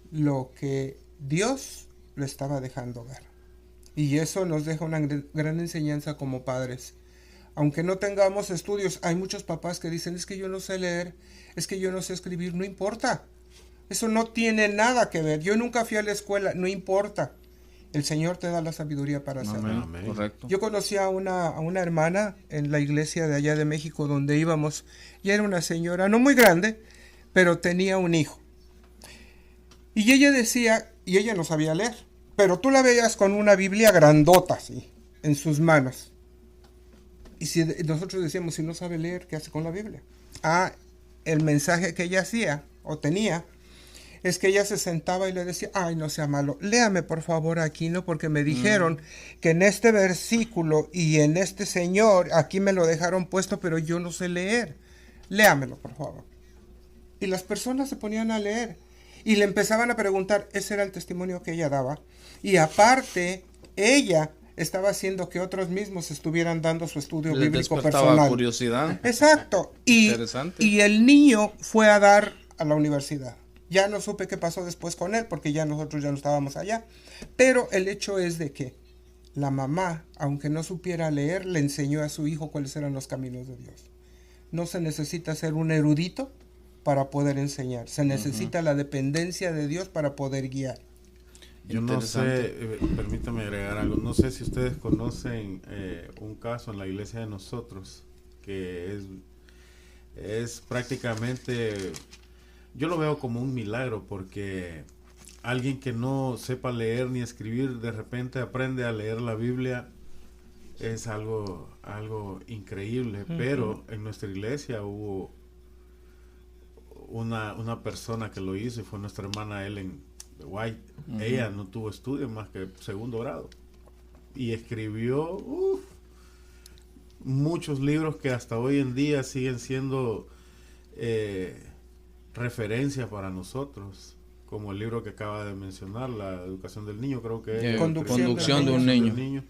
lo que Dios le estaba dejando ver. Y eso nos deja una gran enseñanza como padres. Aunque no tengamos estudios, hay muchos papás que dicen, es que yo no sé leer, es que yo no sé escribir, no importa. Eso no tiene nada que ver. Yo nunca fui a la escuela, no importa. El Señor te da la sabiduría para hacerlo.
Amén.
Correcto.
Yo conocí a una hermana en la iglesia de allá de México donde íbamos, y era una señora no muy grande, pero tenía un hijo. Y ella decía, y ella no sabía leer, pero tú la veías con una Biblia grandota, así, en sus manos. Y si nosotros decíamos, si no sabe leer, ¿qué hace con la Biblia? El mensaje que ella hacía, o tenía, es que ella se sentaba y le decía, ay, no sea malo, léame por favor aquí, ¿no? Porque me dijeron que en este versículo y en este señor, aquí me lo dejaron puesto, pero yo no sé leer. Léamelo, por favor. Y las personas se ponían a leer y le empezaban a preguntar, ese era el testimonio que ella daba. Y aparte, ella estaba haciendo que otros mismos estuvieran dando su estudio
Les
bíblico
despertaba
personal.
curiosidad.
Exacto.
Interesante.
Y el niño fue a dar a la universidad. Ya no supe qué pasó después con él, porque ya nosotros ya no estábamos allá. Pero el hecho es de que la mamá, aunque no supiera leer, le enseñó a su hijo cuáles eran los caminos de Dios. No se necesita ser un erudito para poder enseñar. Se necesita la dependencia de Dios para poder guiar.
Yo no sé, permítame agregar algo. No sé si ustedes conocen un caso en la iglesia de nosotros que es prácticamente, yo lo veo como un milagro, porque alguien que no sepa leer ni escribir de repente aprende a leer la Biblia. Es algo increíble. Pero en nuestra iglesia hubo una persona que lo hizo, y fue nuestra hermana Ellen White. Ella no tuvo estudios más que segundo grado y escribió muchos libros que hasta hoy en día siguen siendo referencia para nosotros, como el libro que acaba de mencionar, La educación del niño, creo que es
Conducción de un niño.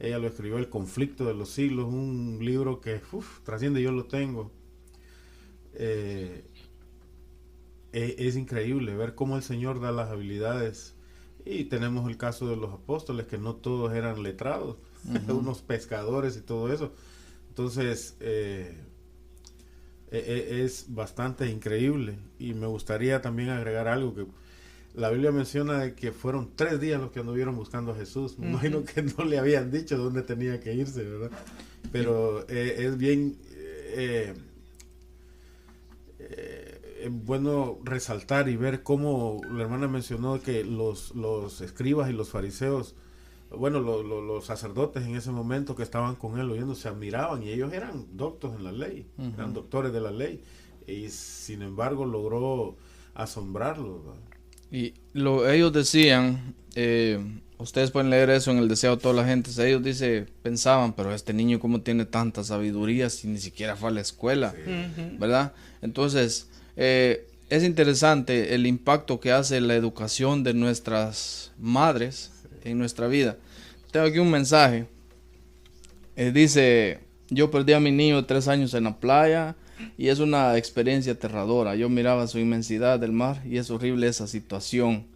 Ella lo escribió, El conflicto de los siglos, un libro que trasciende, yo lo tengo. Es increíble ver cómo el Señor da las habilidades. Y tenemos el caso de los apóstoles, que no todos eran letrados, unos pescadores y todo eso. Entonces es bastante increíble. Y me gustaría también agregar algo, que la Biblia menciona de que fueron 3 días los que anduvieron buscando a Jesús. Me imagino que no le habían dicho dónde tenía que irse, ¿verdad? Pero es bien bueno resaltar y ver cómo la hermana mencionó que los escribas y los fariseos, bueno, los sacerdotes en ese momento que estaban con él oyendo, se admiraban, y ellos eran doctos en la ley, eran doctores de la ley, y sin embargo logró asombrarlos, ¿verdad?
Y ellos decían, ustedes pueden leer eso en El deseo de toda la gente, ellos pensaban, pero este niño cómo tiene tanta sabiduría si ni siquiera fue a la escuela, ¿verdad? Entonces, es interesante el impacto que hace la educación de nuestras madres en nuestra vida. Tengo aquí un mensaje, dice, yo perdí a mi niño de 3 años en la playa, y es una experiencia aterradora. Yo miraba su inmensidad del mar y es horrible esa situación.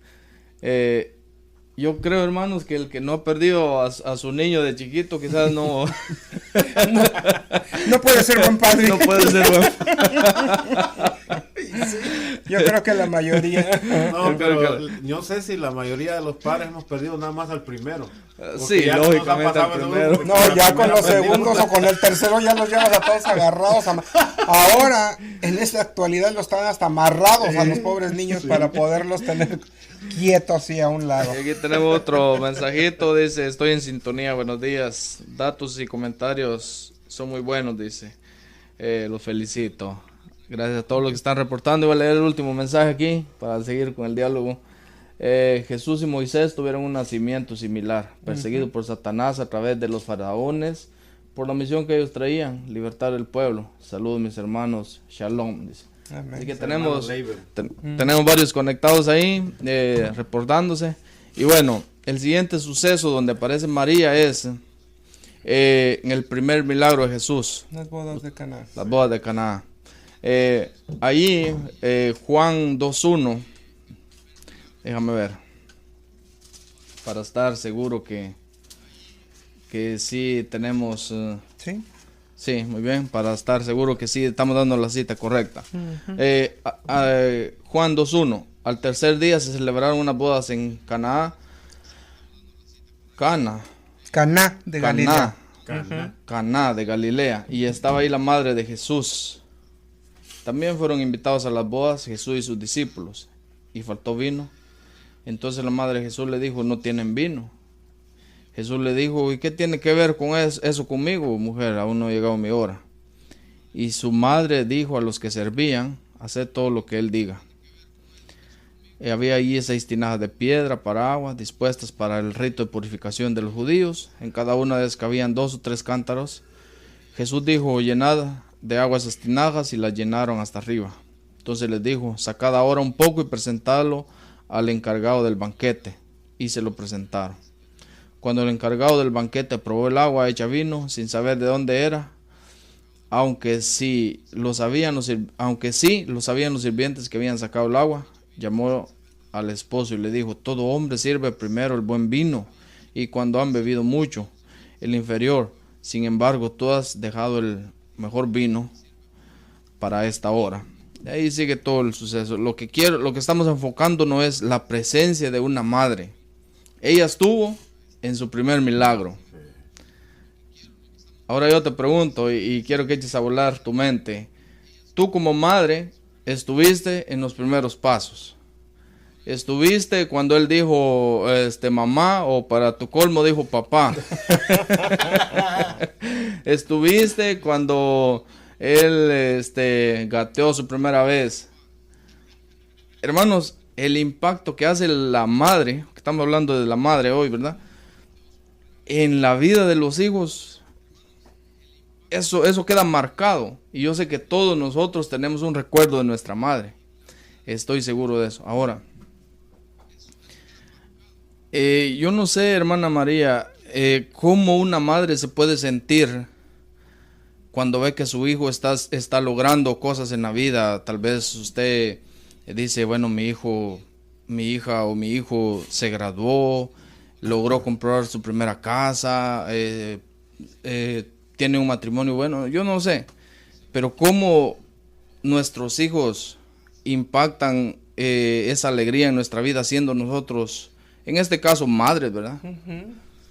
Yo creo, hermanos, que el que no ha perdido a su niño de chiquito quizás no
No puede ser buen padre.
no puede ser buen.
Yo creo que la mayoría.
No, pero no sé si la mayoría de los padres hemos perdido nada más al primero.
Sí, lógicamente al primero.
No, ya con los segundos o con el tercero ya los llevas a todos agarrados. Ahora, en esta actualidad, los están hasta amarrados a los pobres niños para poderlos tener quietos y a un lado.
Aquí tenemos otro mensajito, dice, estoy en sintonía, buenos días, datos y comentarios son muy buenos, dice, los felicito. Gracias a todos los que están reportando. Voy a leer el último mensaje aquí para seguir con el diálogo. Jesús y Moisés tuvieron un nacimiento similar, perseguido por Satanás a través de los faraones por la misión que ellos traían, libertar el pueblo. Saludos mis hermanos, shalom, dice.
Amén.
Así que tenemos varios conectados ahí, reportándose. Y bueno, el siguiente suceso donde aparece María es en el primer milagro de Jesús.
Las bodas de Caná.
Las bodas de Caná. Allí, Juan 2.1, déjame ver, para estar seguro que sí tenemos
¿Sí?
Sí, muy bien, para estar seguro que sí estamos dando la cita correcta. Juan 2:1. Al tercer día se celebraron unas bodas en Caná
de Galilea.
Caná de Galilea, y estaba ahí la madre de Jesús. También fueron invitados a las bodas Jesús y sus discípulos, y faltó vino. Entonces la madre de Jesús le dijo, no tienen vino. Jesús le dijo, ¿y qué tiene que ver con eso conmigo, mujer? Aún no ha llegado mi hora. Y su madre dijo a los que servían, haced todo lo que él diga. Había allí 6 tinajas de piedra para agua, dispuestas para el rito de purificación de los judíos. En cada una de ellas cabían 2 o 3 cántaros. Jesús dijo, llenad de agua esas tinajas, y las llenaron hasta arriba. Entonces les dijo, sacad ahora un poco y presentadlo al encargado del banquete. Y se lo presentaron. Cuando el encargado del banquete probó el agua hecha vino, sin saber de dónde era, aunque sí lo sabían los sirvientes que habían sacado el agua, llamó al esposo y le dijo, todo hombre sirve primero el buen vino, y cuando han bebido mucho, el inferior. Sin embargo, tú has dejado el mejor vino para esta hora. De ahí sigue todo el suceso. Lo que estamos enfocando no es la presencia de una madre. Ella estuvo en su primer milagro. Ahora yo te pregunto, y quiero que eches a volar tu mente. Tú como madre estuviste en los primeros pasos. Estuviste cuando él dijo mamá, o para tu colmo dijo papá. Estuviste cuando él gateó su primera vez. Hermanos, el impacto que hace la madre, que estamos hablando de la madre hoy, ¿verdad? En la vida de los hijos, eso queda marcado. Y yo sé que todos nosotros tenemos un recuerdo de nuestra madre. Estoy seguro de eso. Ahora, yo no sé, hermana María, cómo una madre se puede sentir cuando ve que su hijo está logrando cosas en la vida. Tal vez usted dice, bueno, mi hija o mi hijo se graduó, logró comprar su primera casa, tiene un matrimonio bueno, yo no sé, pero cómo nuestros hijos impactan esa alegría en nuestra vida, siendo nosotros, en este caso, madres, ¿verdad?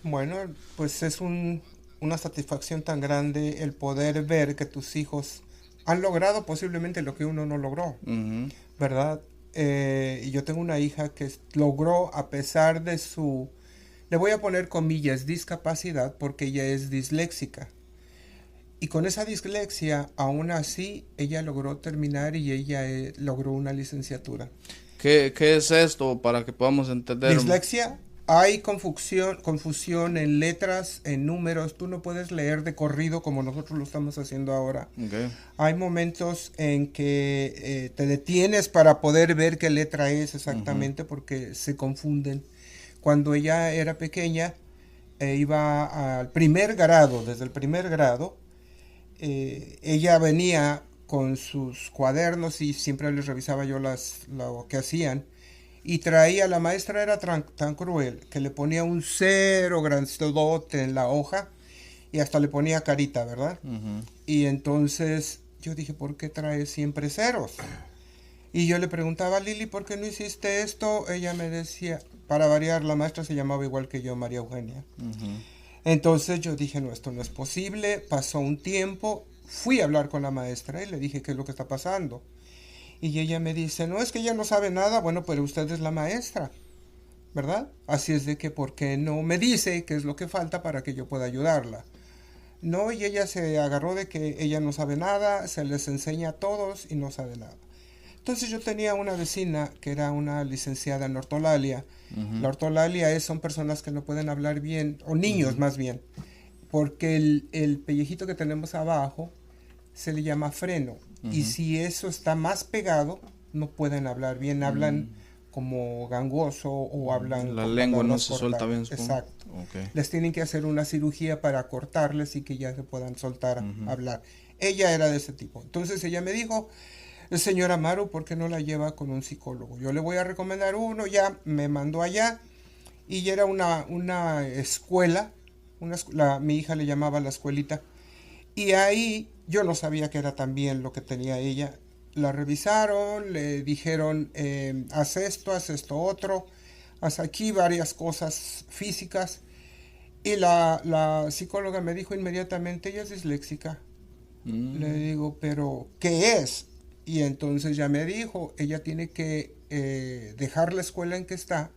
Bueno, pues es una satisfacción tan grande el poder ver que tus hijos han logrado posiblemente lo que uno no logró, ¿verdad? Y yo tengo una hija que logró, a pesar de su, le voy a poner comillas, discapacidad, porque ella es disléxica. Y con esa dislexia, aún así, ella logró terminar y ella logró una licenciatura.
¿Qué es esto para que podamos entender?
Dislexia, hay confusión en letras, en números. Tú no puedes leer de corrido como nosotros lo estamos haciendo ahora. Okay. Hay momentos en que te detienes para poder ver qué letra es exactamente, porque se confunden. Cuando ella era pequeña, iba al primer grado, desde el primer grado, ella venía con sus cuadernos y siempre les revisaba yo lo que hacían, y traía, la maestra era tan cruel que le ponía un 0 grandote en la hoja y hasta le ponía carita, ¿verdad? Y entonces yo dije, ¿por qué trae siempre ceros? Y yo le preguntaba, Lili, ¿por qué no hiciste esto? Ella me decía, para variar, la maestra se llamaba igual que yo, María Eugenia. Entonces yo dije, no, esto no es posible. Pasó un tiempo, fui a hablar con la maestra y le dije, ¿qué es lo que está pasando? Y ella me dice, no, es que ella no sabe nada. Bueno, pero usted es la maestra, ¿verdad? Así es de que, ¿por qué no me dice qué es lo que falta para que yo pueda ayudarla? No, y ella se agarró de que ella no sabe nada, se les enseña a todos y no sabe nada. Entonces yo tenía una vecina que era una licenciada en ortolalia. La ortolalia son personas que no pueden hablar bien, o niños más bien, porque el pellejito que tenemos abajo se le llama freno. Y si eso está más pegado, no pueden hablar bien, hablan como gangoso o hablan...
La lengua no se suelta bien.
Exacto. Okay. Les tienen que hacer una cirugía para cortarles y que ya se puedan soltar a hablar. Ella era de ese tipo. Entonces ella me dijo, señora Maru, ¿por qué no la lleva con un psicólogo? Yo le voy a recomendar uno, ya me mandó allá, y era una escuela, mi hija le llamaba la escuelita, Y ahí yo no sabía que era también lo que tenía ella. La revisaron, le dijeron, haz esto otro, haz aquí varias cosas físicas. Y la psicóloga me dijo inmediatamente, ella es disléxica. Le digo, pero ¿qué es? Y entonces ya me dijo, ella tiene que dejar la escuela en que está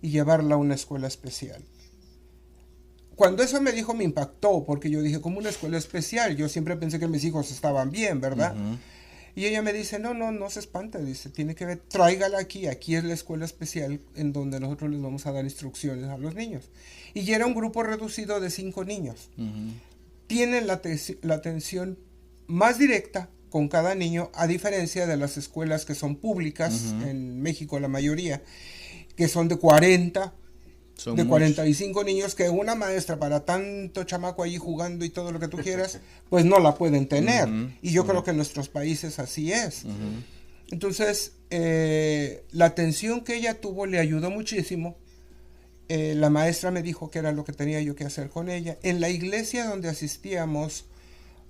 y llevarla a una escuela especial. Cuando eso me dijo me impactó, porque yo dije, ¿cómo una escuela especial? Yo siempre pensé que mis hijos estaban bien, ¿verdad? Y ella me dice, no se espante, dice, tiene que ver, tráigala aquí es la escuela especial en donde nosotros les vamos a dar instrucciones a los niños. Y ya era un grupo reducido de 5 niños. Tienen la atención más directa con cada niño, a diferencia de las escuelas que son públicas, en México la mayoría, que son de 40, de 45 niños, que una maestra para tanto chamaco allí jugando y todo lo que tú quieras, pues no la pueden tener. Y yo creo que en nuestros países así es. Entonces, la atención que ella tuvo le ayudó muchísimo. La maestra me dijo que era lo que tenía yo que hacer con ella. En la iglesia donde asistíamos,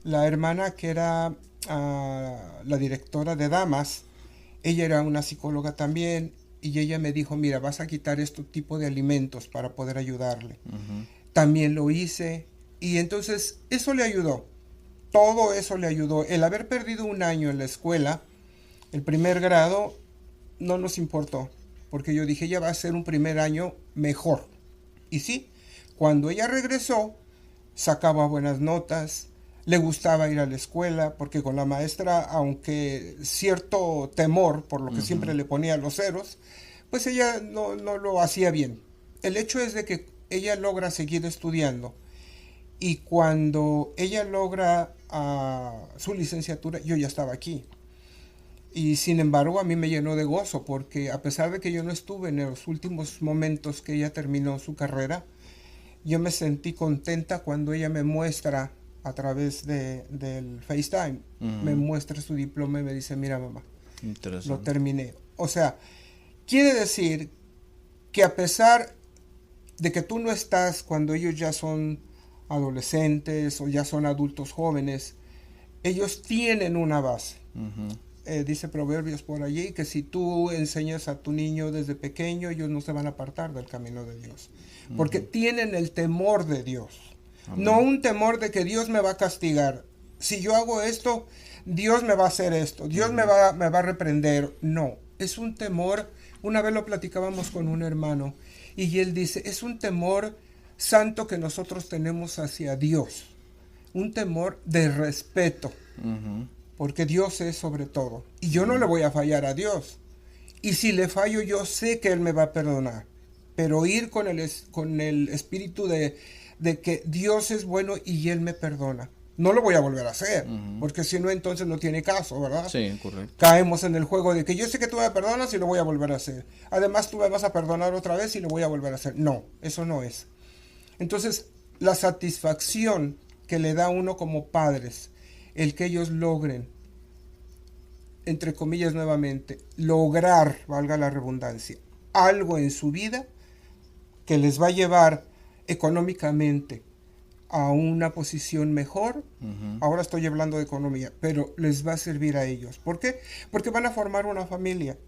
la hermana que era la directora de damas, ella era una psicóloga también, y ella me dijo, mira, vas a quitar este tipo de alimentos para poder ayudarle. También lo hice, y entonces eso le ayudó, todo eso le ayudó. El haber perdido un año en la escuela, el primer grado, no nos importó, porque yo dije, ella va a hacer un primer año mejor. Y sí, cuando ella regresó, sacaba buenas notas, le gustaba ir a la escuela, porque con la maestra, aunque cierto temor, por lo que siempre le ponía los ceros, pues ella no lo hacía bien. El hecho es de que ella logra seguir estudiando, y cuando ella logra su licenciatura, yo ya estaba aquí. Y sin embargo, a mí me llenó de gozo, porque a pesar de que yo no estuve en los últimos momentos que ella terminó su carrera, yo me sentí contenta cuando ella me muestra a través del FaceTime, me muestra su diploma y me dice, mira mamá, lo terminé. O sea, quiere decir que a pesar de que tú no estás cuando ellos ya son adolescentes o ya son adultos jóvenes, ellos tienen una base. Dice Proverbios por allí que si tú enseñas a tu niño desde pequeño, ellos no se van a apartar del camino de Dios, porque tienen el temor de Dios. Amén. No un temor de que Dios me va a castigar. Si yo hago esto, Dios me va a hacer esto, Dios me va a reprender. No, es un temor. Una vez lo platicábamos con un hermano y él dice, es un temor santo que nosotros tenemos hacia Dios, un temor de respeto, porque Dios es sobre todo, y yo no le voy a fallar a Dios, y si le fallo yo sé que Él me va a perdonar, pero ir con el espíritu de que Dios es bueno y Él me perdona, no lo voy a volver a hacer, porque si no, entonces no tiene caso, ¿verdad?
Sí, correcto.
Caemos en el juego de que yo sé que tú me perdonas y lo voy a volver a hacer, además tú me vas a perdonar otra vez y lo voy a volver a hacer. No, eso no es. Entonces, la satisfacción que le da a uno como padres, el que ellos logren, entre comillas nuevamente, lograr, valga la redundancia, algo en su vida que les va a llevar económicamente a una posición mejor. Ahora estoy hablando de economía, pero les va a servir a ellos. ¿Por qué? Porque van a formar una familia.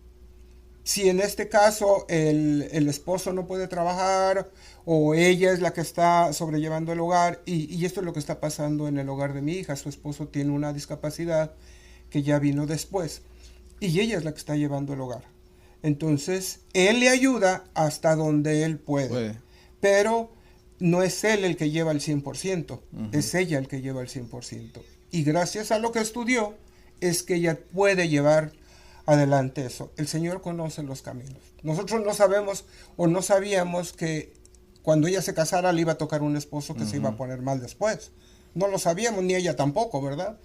Si en este caso el esposo no puede trabajar o ella es la que está sobrellevando el hogar, y esto es lo que está pasando en el hogar de mi hija, su esposo tiene una discapacidad que ya vino después y ella es la que está llevando el hogar. Entonces, él le ayuda hasta donde él puede. Pero no es él el que lleva el 100%, es ella el que lleva el 100%. Y gracias a lo que estudió, es que ella puede llevar adelante eso. El Señor conoce los caminos. Nosotros no sabemos o no sabíamos que cuando ella se casara le iba a tocar un esposo que se iba a poner mal después. No lo sabíamos, ni ella tampoco, ¿verdad?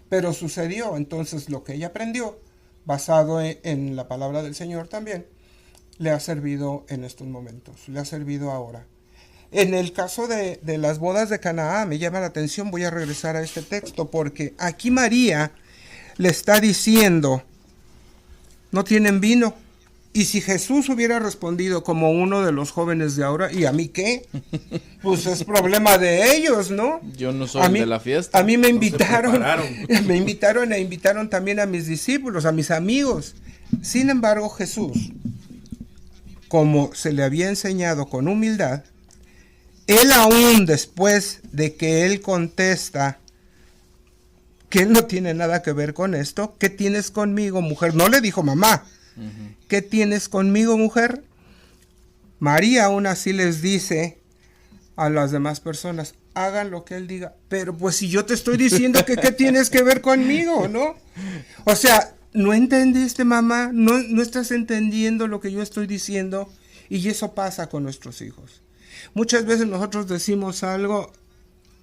Pero sucedió. Entonces lo que ella aprendió, basado en la palabra del Señor también, le ha servido en estos momentos, le ha servido ahora. En el caso de las bodas de Canaá, me llama la atención, voy a regresar a este texto, porque aquí María le está diciendo, no tienen vino. Y si Jesús hubiera respondido como uno de los jóvenes de ahora, ¿y a mí qué? Pues es problema de ellos, ¿no?
Yo no soy el de la fiesta.
A mí me invitaron,
prepararon.
me invitaron también a mis discípulos, a mis amigos. Sin embargo, Jesús, como se le había enseñado con humildad, él aún después de que él contesta que él no tiene nada que ver con esto, ¿qué tienes conmigo, mujer? No le dijo mamá. ¿Qué tienes conmigo, mujer? María aún así les dice a las demás personas, hagan lo que él diga. Pero pues si yo te estoy diciendo que qué tienes que ver conmigo, ¿no? O sea, ¿no entendiste, mamá? ¿No estás entendiendo lo que yo estoy diciendo? Y eso pasa con nuestros hijos. Muchas veces nosotros decimos algo,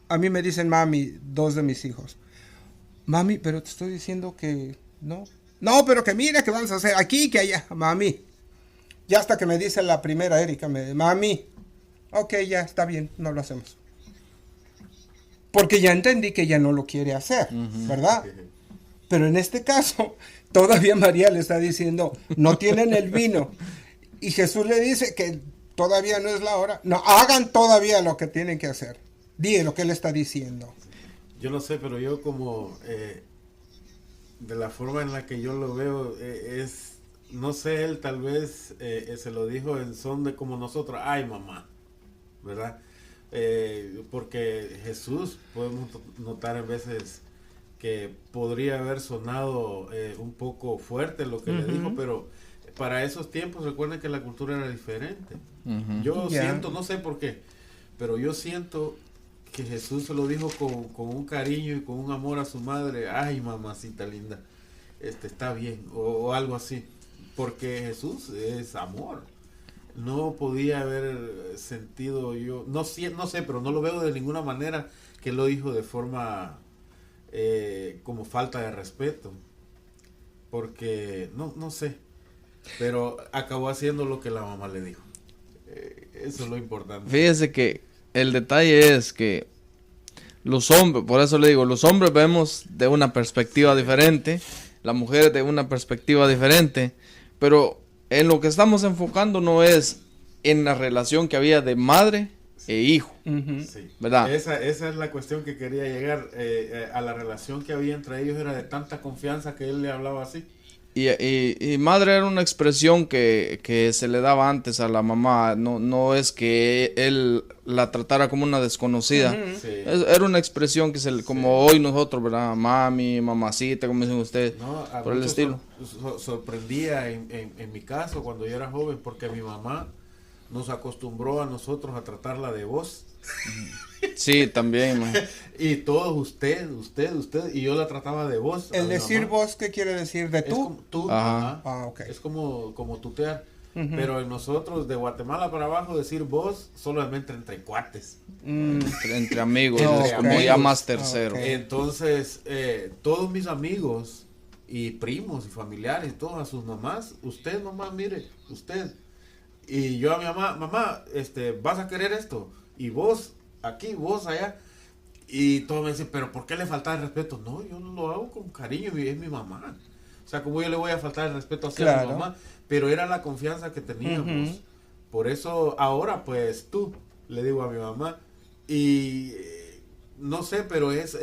a mí me dicen mami, 2 de mis hijos. Mami, pero te estoy diciendo que no. No, pero que mira que vamos a hacer aquí, que allá, mami. Ya hasta que me dice la primera Erika, mami, ok, ya está bien, no lo hacemos. Porque ya entendí que ella no lo quiere hacer, ¿verdad? Pero en este caso, todavía María le está diciendo, no tienen el vino. Y Jesús le dice que todavía no es la hora. No, hagan todavía lo que tienen que hacer. Dile lo que él está diciendo.
Yo no sé, pero yo como... de la forma en la que yo lo veo, es, no sé, él tal vez se lo dijo en son de como nosotros, ay mamá, ¿verdad? Porque Jesús, podemos notar en veces que podría haber sonado un poco fuerte lo que le dijo, pero para esos tiempos recuerden que la cultura era diferente. Yo siento, no sé por qué, pero yo siento que Jesús se lo dijo con un cariño y con un amor a su madre. Ay, mamacita linda, está bien, o algo así, porque Jesús es amor. No podía haber sentido yo, no sé, pero no lo veo de ninguna manera que lo dijo de forma como falta de respeto, porque no sé, pero acabó haciendo lo que la mamá le dijo. Eso es lo importante.
Fíjese que el detalle es que los hombres, por eso le digo, los hombres vemos de una perspectiva diferente, las mujeres de una perspectiva diferente, pero en lo que estamos enfocando no es en la relación que había de madre e hijo,
Sí.
¿verdad?
Esa es la cuestión que quería llegar, a la relación que había entre ellos, era de tanta confianza que él le hablaba así.
Y madre era una expresión que se le daba antes a la mamá, no es que él la tratara como una desconocida,
Sí.
era una expresión que como hoy nosotros, ¿verdad? Mami, mamacita, como dicen ustedes,
No, a
por el
muchos
estilo.
Sorprendía en mi caso cuando yo era joven, porque mi mamá nos acostumbró a nosotros a tratarla de vos.
Sí, también, man.
Y todos usted, y yo la trataba de vos. a
El
mi
decir
mamá.
vos, ¿qué quiere decir? ¿De
Es
tú?
como tú,
Ajá.
ajá.
Ah, ok.
Es como tutear. Pero en nosotros, de Guatemala para abajo, decir vos solamente entre cuates.
Entre amigos,
Entre
es como
amigos.
ya más tercero.
Ok.
Entonces, todos mis amigos y primos y familiares, todas a sus mamás, usted mamá, mire, usted. Y yo a mi mamá, ¿vas a querer esto? Y vos, aquí, vos allá. Y todos me dicen, ¿pero por qué le falta el respeto? No, yo lo hago con cariño, es mi mamá. O sea, como yo le voy a faltar el respeto así a
Claro.
mi mamá, pero era la confianza que teníamos. Por eso ahora, pues tú, le digo a mi mamá, y no sé, pero es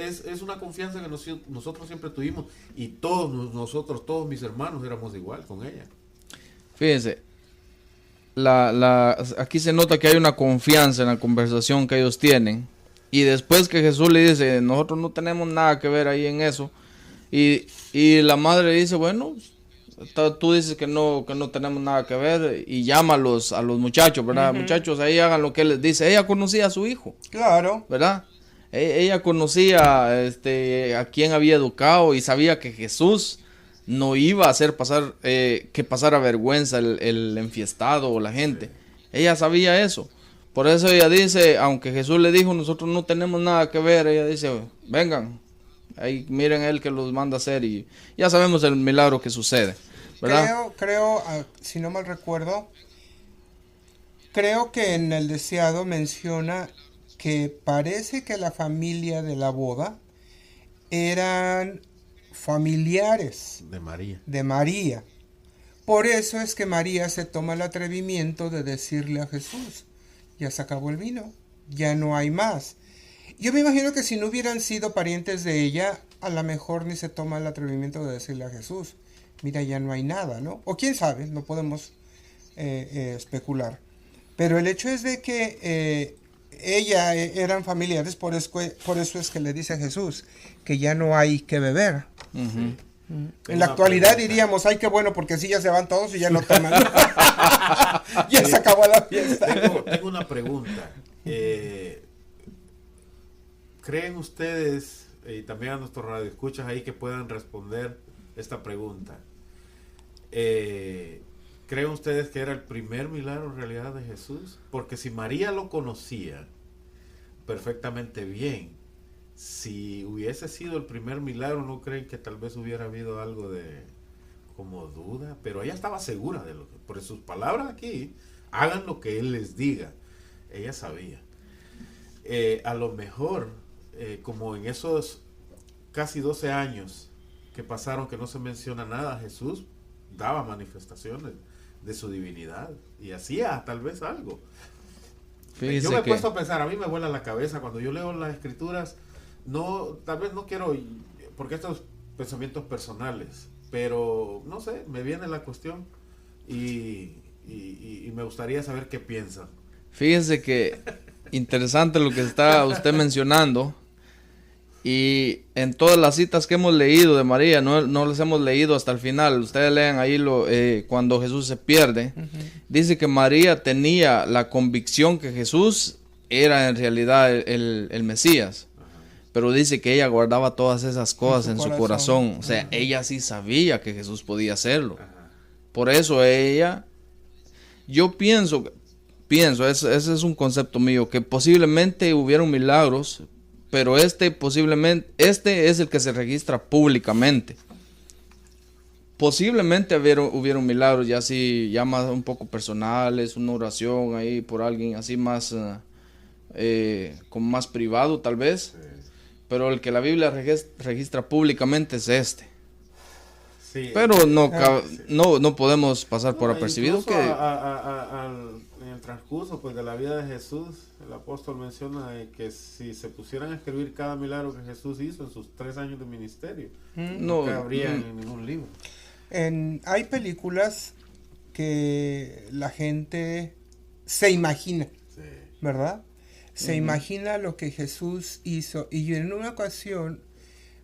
una confianza que nosotros siempre tuvimos, y todos todos mis hermanos éramos igual con ella.
Fíjense, aquí se nota que hay una confianza en la conversación que ellos tienen. Y después que Jesús le dice, nosotros no tenemos nada que ver ahí en eso. Y la madre dice, bueno, tú dices que no tenemos nada que ver. Y llama a los muchachos, ¿verdad? Muchachos, ahí hagan lo que él les dice. Ella conocía a su hijo,
Claro.
¿verdad? Ella conocía a quien había educado y sabía que Jesús no iba a hacer que pasara vergüenza el enfiestado o la gente. Ella sabía eso. Por eso ella dice, aunque Jesús le dijo, nosotros no tenemos nada que ver, ella dice, vengan, ahí miren él que los manda a hacer, y ya sabemos el milagro que sucede, ¿verdad?
Creo, si no mal recuerdo, creo que en el deseado menciona que parece que la familia de la boda eran familiares
De María.
de María. Por eso es que María se toma el atrevimiento de decirle a Jesús, ya se acabó el vino, ya no hay más. Yo me imagino que si no hubieran sido parientes de ella, a lo mejor ni se toma el atrevimiento de decirle a Jesús, mira, ya no hay nada, ¿no? O quién sabe, no podemos especular. Pero el hecho es de que ella eran familiares, por eso es que le dice a Jesús que ya no hay que beber.
Ujú.
En la actualidad diríamos, ay, qué bueno, porque así ya se van todos y ya no toman. Ya se acabó la fiesta.
Tengo una pregunta. ¿Creen ustedes, y también a nuestros radioescuchas ahí que puedan responder esta pregunta? ¿Creen ustedes que era el primer milagro en realidad de Jesús? Porque si María lo conocía perfectamente bien, si hubiese sido el primer milagro, ¿no creen que tal vez hubiera habido algo de como duda? Pero ella estaba segura de lo que, por sus palabras aquí, hagan lo que él les diga. Ella sabía. A lo mejor, como en esos casi 12 años que pasaron que no se menciona nada, Jesús daba manifestaciones de su divinidad y hacía tal vez algo.
Fíjese
Yo me he
que-
puesto a pensar, a mí me vuela la cabeza cuando yo leo las escrituras, no, tal vez no quiero, porque estos pensamientos personales, pero no sé, me viene la cuestión y me gustaría saber qué piensan.
Fíjense que interesante lo que está usted mencionando. Y en todas las citas que hemos leído de María, no las hemos leído hasta el final. Ustedes lean ahí cuando Jesús se pierde. Dice que María tenía la convicción que Jesús era en realidad el Mesías. Pero dice que ella guardaba todas esas cosas en su corazón. O sea, ella sí sabía que Jesús podía hacerlo. Por eso yo pienso, ese es un concepto mío, que posiblemente hubieron milagros, pero este es el que se registra públicamente. Posiblemente hubieron milagros ya más un poco personales, una oración ahí por alguien así más, como más privado tal vez, pero el que la Biblia registra públicamente es este.
Sí,
Pero no podemos pasar por apercibido
incluso
que...
en el transcurso pues de la vida de Jesús, el apóstol menciona que si se pusieran a escribir cada milagro que Jesús hizo en sus 3 años de ministerio, no cabrían en ningún libro.
Hay películas que la gente se imagina,
Sí.
¿verdad? Se imagina lo que Jesús hizo. Y en una ocasión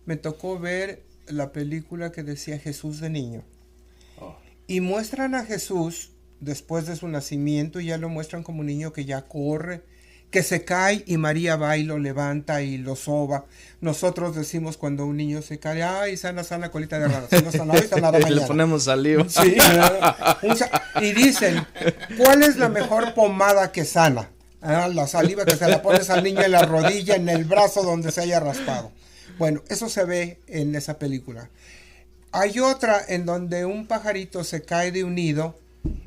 me tocó ver la película que decía Jesús de niño. Y muestran a Jesús después de su nacimiento, y ya lo muestran como un niño que ya corre, que se cae y María va y lo levanta y lo soba. Nosotros decimos cuando un niño se cae, ay, sana, sana, colita de rana. Si no sana hoy, sanará
Le
mañana.
ponemos saliva.
Sí, y dicen, ¿cuál es la mejor pomada que sana? La saliva que se la pones al niño en la rodilla, en el brazo donde se haya raspado. Bueno, eso se ve en esa película. Hay otra en donde un pajarito se cae de un nido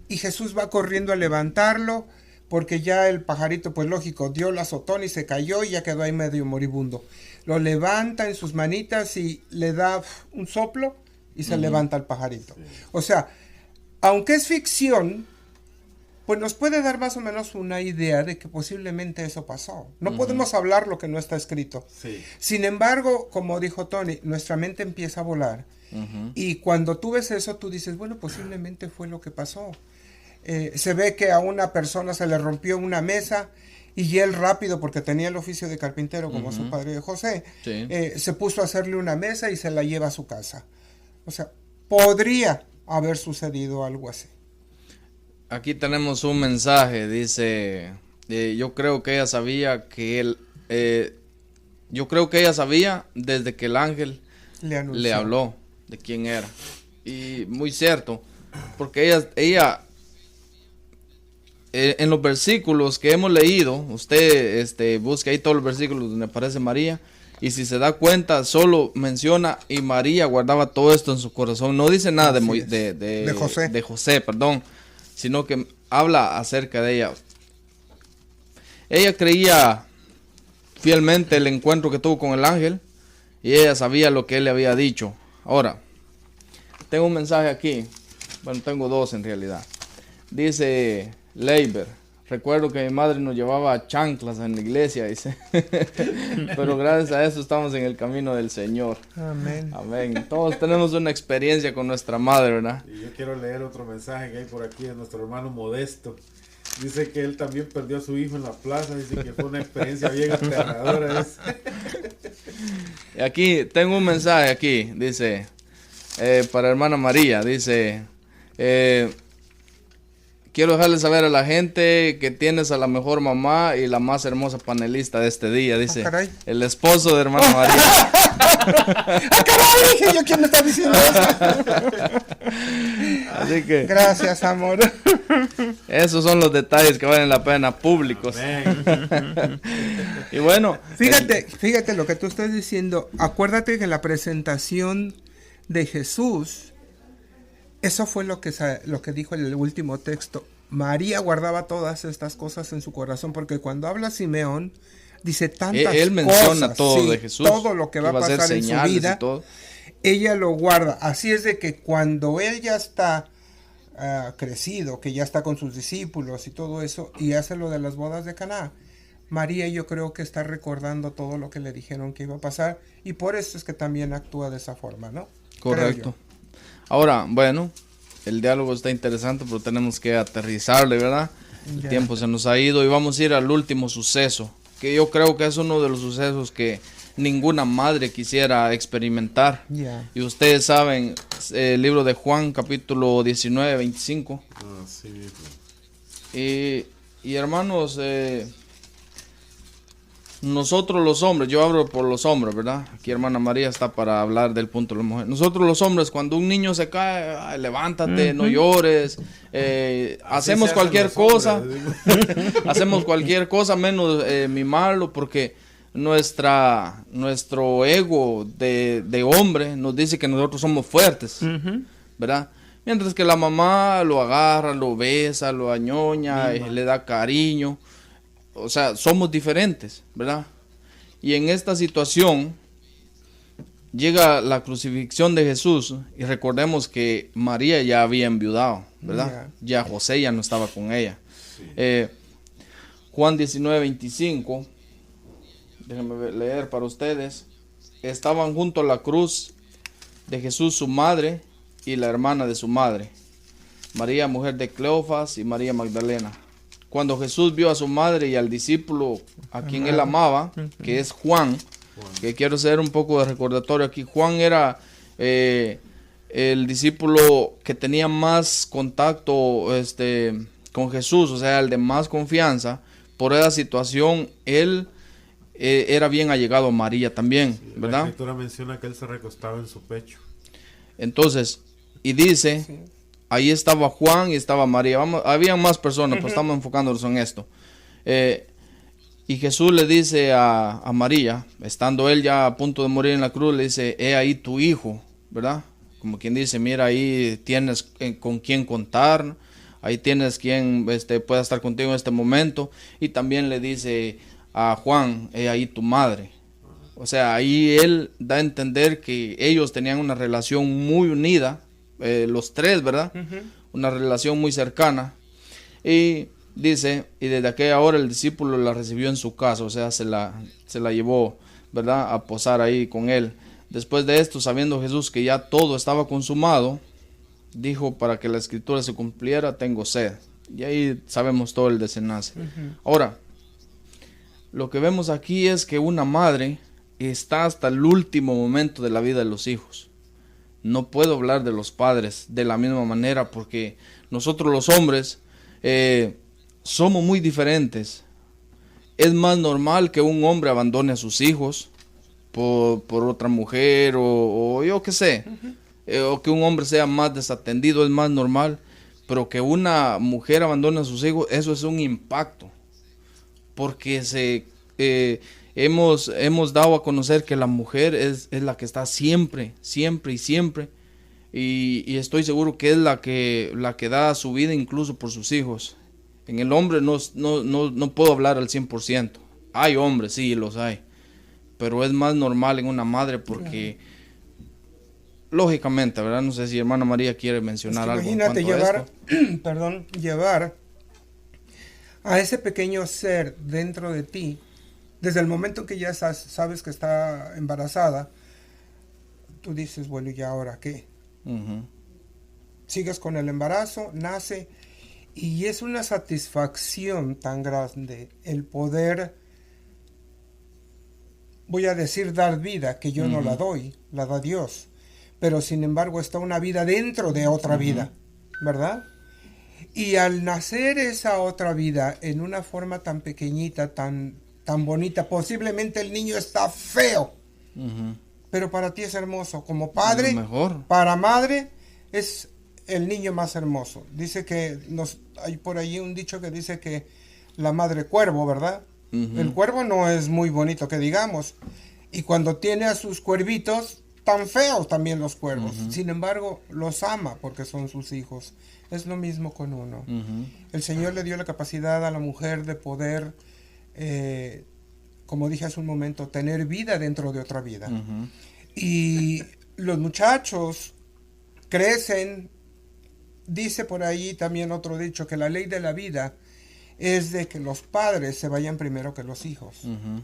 y Jesús va corriendo a levantarlo porque ya el pajarito, pues lógico, dio la azotón y se cayó y ya quedó ahí medio moribundo. Lo levanta en sus manitas y le da un soplo y se levanta el pajarito. Sí. O sea, aunque es ficción, pues nos puede dar más o menos una idea de que posiblemente eso pasó. No podemos hablar lo que no está escrito.
Sí.
Sin embargo, como dijo Tony, nuestra mente empieza a volar. Y cuando tú ves eso, tú dices, bueno, posiblemente fue lo que pasó. Se ve que a una persona se le rompió una mesa y él rápido, porque tenía el oficio de carpintero como su padre José,
Sí.
Se puso a hacerle una mesa y se la lleva a su casa. O sea, podría haber sucedido algo así.
Aquí tenemos un mensaje, dice, yo creo que ella sabía yo creo que ella sabía desde que el ángel le habló de quién era. Y muy cierto, porque ella en los versículos que hemos leído, usted busque ahí todos los versículos donde aparece María, y si se da cuenta, solo menciona, y María guardaba todo esto en su corazón. No dice nada de
José.
De José, perdón, sino que habla acerca de ella. Ella creía fielmente el encuentro que tuvo con el ángel, y ella sabía lo que él le había dicho. Ahora, tengo un mensaje aquí. Bueno, tengo dos en realidad. Dice Leiber, recuerdo que mi madre nos llevaba chanclas en la iglesia, dice. Pero gracias a eso estamos en el camino del Señor.
Amén.
Amén. Todos tenemos una experiencia con nuestra madre, ¿verdad?
Y yo quiero leer otro mensaje que hay por aquí de nuestro hermano Modesto. Dice que él también perdió a su hijo en la plaza. Dice que fue una experiencia bien aterradora.
Y aquí tengo un mensaje aquí. Dice, para hermana María. Dice, quiero dejarle saber a la gente que tienes a la mejor mamá y la más hermosa panelista de este día. Dice, el esposo de hermana María.
¡Ah, caray! Dije yo, ¿quién me está diciendo eso?
Así que
gracias, amor.
Esos son los detalles que valen la pena, públicos. Y bueno,
fíjate lo que tú estás diciendo. Acuérdate que la presentación de Jesús, eso fue lo que dijo el último texto. María guardaba todas estas cosas en su corazón, porque cuando habla Simeón, dice tantas cosas.
Él menciona todo de Jesús.
Todo lo que va a pasar en su vida, ella lo guarda. Así es de que cuando él ya está crecido, que ya está con sus discípulos y todo eso, y hace lo de las bodas de Caná, María yo creo que está recordando todo lo que le dijeron que iba a pasar, y por eso es que también actúa de esa forma, ¿no?
Correcto. Ahora, bueno, el diálogo está interesante, pero tenemos que aterrizarle, ¿verdad? El tiempo se nos ha ido y vamos a ir al último suceso, que yo creo que es uno de los sucesos que ninguna madre quisiera experimentar. Y ustedes saben, el libro de Juan, capítulo 19, 25. Y hermanos, nosotros los hombres, yo hablo por los hombres, ¿verdad? Aquí hermana María está para hablar del punto de la mujer. Nosotros los hombres, cuando un niño se cae, levántate, no llores, hacemos cualquier cosa, hacemos cualquier cosa menos mimarlo, porque nuestro ego de hombre nos dice que nosotros somos fuertes, ¿verdad? Mientras que la mamá lo agarra, lo besa, lo añoña, le da cariño. O sea, somos diferentes, ¿verdad? Y en esta situación llega la crucifixión de Jesús y recordemos que María ya había enviudado, ¿verdad? Ya José ya no estaba con ella. Juan 19, 25, déjenme leer para ustedes. Estaban junto a la cruz de Jesús su madre y la hermana de su madre, María, mujer de Cleofas, y María Magdalena. Cuando Jesús vio a su madre y al discípulo a quien él amaba, que es Juan, que quiero hacer un poco de recordatorio aquí. Juan era el discípulo que tenía más contacto con Jesús, o sea, el de más confianza. Por esa situación, él era bien allegado a María también, ¿verdad?
La escritura menciona que él se recostaba en su pecho.
Entonces, y dice... Ahí estaba Juan y estaba María. Había más personas, pero estamos enfocándonos en esto. Y Jesús le dice a María, estando él ya a punto de morir en la cruz, le dice, he ahí tu hijo, ¿verdad? Como quien dice, mira, ahí tienes con quién contar, ahí tienes quien pueda estar contigo en este momento. Y también le dice a Juan, he ahí tu madre. O sea, ahí él da a entender que ellos tenían una relación muy unida, los tres, ¿verdad? Una relación muy cercana. Y dice, y desde aquella hora el discípulo la recibió en su casa, o sea, se la llevó, ¿verdad?, a posar ahí con él. Después de esto, sabiendo Jesús que ya todo estaba consumado, dijo, para que la escritura se cumpliera, tengo sed. Y ahí sabemos todo el desenlace. Ahora, lo que vemos aquí es que una madre está hasta el último momento de la vida de los hijos. No puedo hablar de los padres de la misma manera, porque nosotros los hombres somos muy diferentes. Es más normal que un hombre abandone a sus hijos por otra mujer o yo qué sé, o que un hombre sea más desatendido, es más normal, pero que una mujer abandone a sus hijos, eso es un impacto, porque hemos dado a conocer que la mujer es la que está siempre, siempre y siempre, y estoy seguro que es la que da su vida incluso por sus hijos. En el hombre no puedo hablar al 100%. Hay hombres, sí, los hay, pero es más normal en una madre, porque lógicamente, ¿verdad? No sé si hermana María quiere mencionar algo.
Imagínate
en cuanto a
llevar,
esto.
llevar a ese pequeño ser dentro de ti, desde el momento que ya sabes que está embarazada, tú dices, bueno, ¿y ahora qué?
Ujú.
Sigues con el embarazo, nace, y es una satisfacción tan grande el poder, voy a decir, dar vida, que yo no la doy, la da Dios, pero sin embargo está una vida dentro de otra vida, ¿verdad? Y al nacer esa otra vida en una forma tan pequeñita, tan bonita, posiblemente el niño está feo,
Ujú.
pero para ti es hermoso. Como padre,
Lo mejor.
para madre, es el niño más hermoso. Dice que hay por allí un dicho que dice que la madre cuervo, ¿verdad?
Ujú.
El cuervo no es muy bonito que digamos. Y cuando tiene a sus cuervitos, tan feos también los cuervos. Sin embargo, los ama porque son sus hijos. Es lo mismo con uno.
Ujú.
El Señor le dio la capacidad a la mujer de poder, como dije hace un momento, tener vida dentro de otra vida.
Ujú.
Y los muchachos crecen, dice por ahí también otro dicho, que la ley de la vida es de que los padres se vayan primero que los hijos.
Ujú.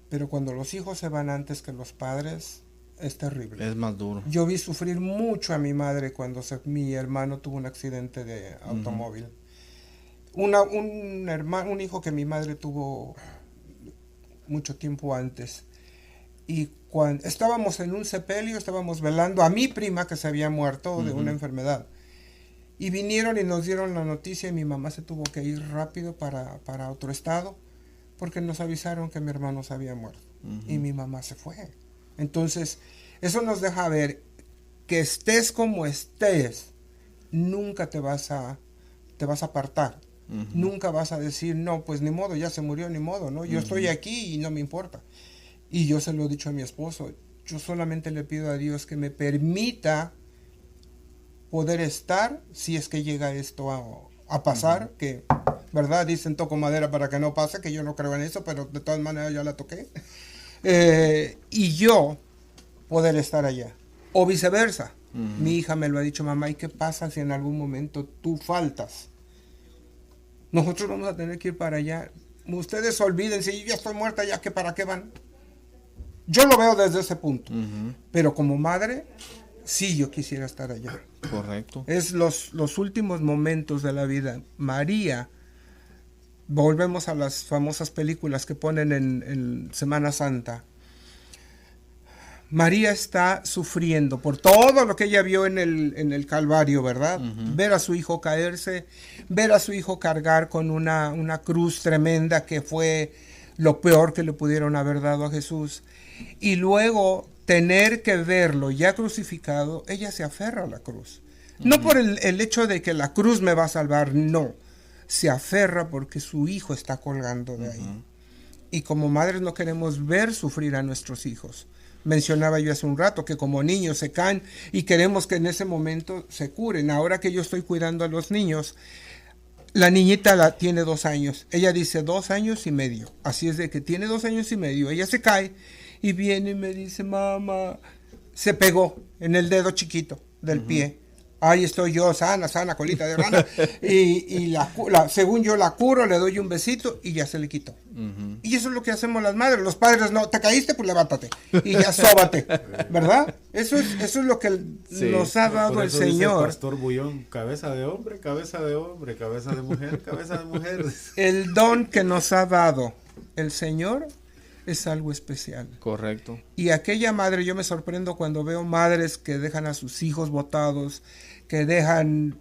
Pero cuando los hijos se van antes que los padres, es terrible.
Es más duro.
Yo vi sufrir mucho a mi madre cuando mi hermano tuvo un accidente de automóvil. Un hijo que mi madre tuvo mucho tiempo antes. Y cuando estábamos en un sepelio, estábamos velando a mi prima que se había muerto de una enfermedad. Y vinieron y nos dieron la noticia y mi mamá se tuvo que ir rápido para otro estado porque nos avisaron que mi hermano se había muerto. Y mi mamá se fue. Entonces, eso nos deja ver que estés como estés, nunca te vas a apartar. Nunca vas a decir, no, pues ni modo, ya se murió, ni modo, ¿no? Yo estoy aquí y no me importa. Y yo se lo he dicho a mi esposo, yo solamente le pido a Dios que me permita poder estar si es que llega esto a pasar, que, ¿verdad? Dicen toco madera para que no pase, que yo no creo en eso, pero de todas maneras ya la toqué. Y yo poder estar allá. O viceversa. Mi hija me lo ha dicho, mamá, ¿y qué pasa si en algún momento tú faltas? Nosotros vamos a tener que ir para allá. Ustedes olvídense, yo ya estoy muerta, ya que para qué van. Yo lo veo desde ese punto. Pero como madre, sí yo quisiera estar allá.
Correcto.
Es los últimos momentos de la vida. María, volvemos a las famosas películas que ponen en Semana Santa. María está sufriendo por todo lo que ella vio en el Calvario, ¿verdad? Ver a su hijo caerse, ver a su hijo cargar con una cruz tremenda que fue lo peor que le pudieron haber dado a Jesús. Y luego tener que verlo ya crucificado, ella se aferra a la cruz. No por el hecho de que la cruz me va a salvar, no. Se aferra porque su hijo está colgando de ahí. Y como madres no queremos ver sufrir a nuestros hijos. Mencionaba yo hace un rato que como niños se caen y queremos que en ese momento se curen. Ahora que yo estoy cuidando a los niños, la niñita tiene 2 años. Ella dice 2 años y medio. Así es de que tiene 2 años y medio. Ella se cae y viene y me dice, mamá, se pegó en el dedo chiquito del pie. Ahí estoy yo, sana, colita de rana. y según yo la curo, le doy un besito y ya se le quitó. Y eso es lo que hacemos las madres. Los padres no, te caíste, pues levántate. Y ya sóbate, ¿verdad? Eso es lo que nos ha dado el
Dice
Señor.
el pastor Bullón, cabeza de hombre, cabeza de hombre, cabeza de mujer, cabeza de mujer.
El don que nos ha dado el Señor es algo especial.
Correcto.
Y aquella madre, yo me sorprendo cuando veo madres que dejan a sus hijos botados, que dejan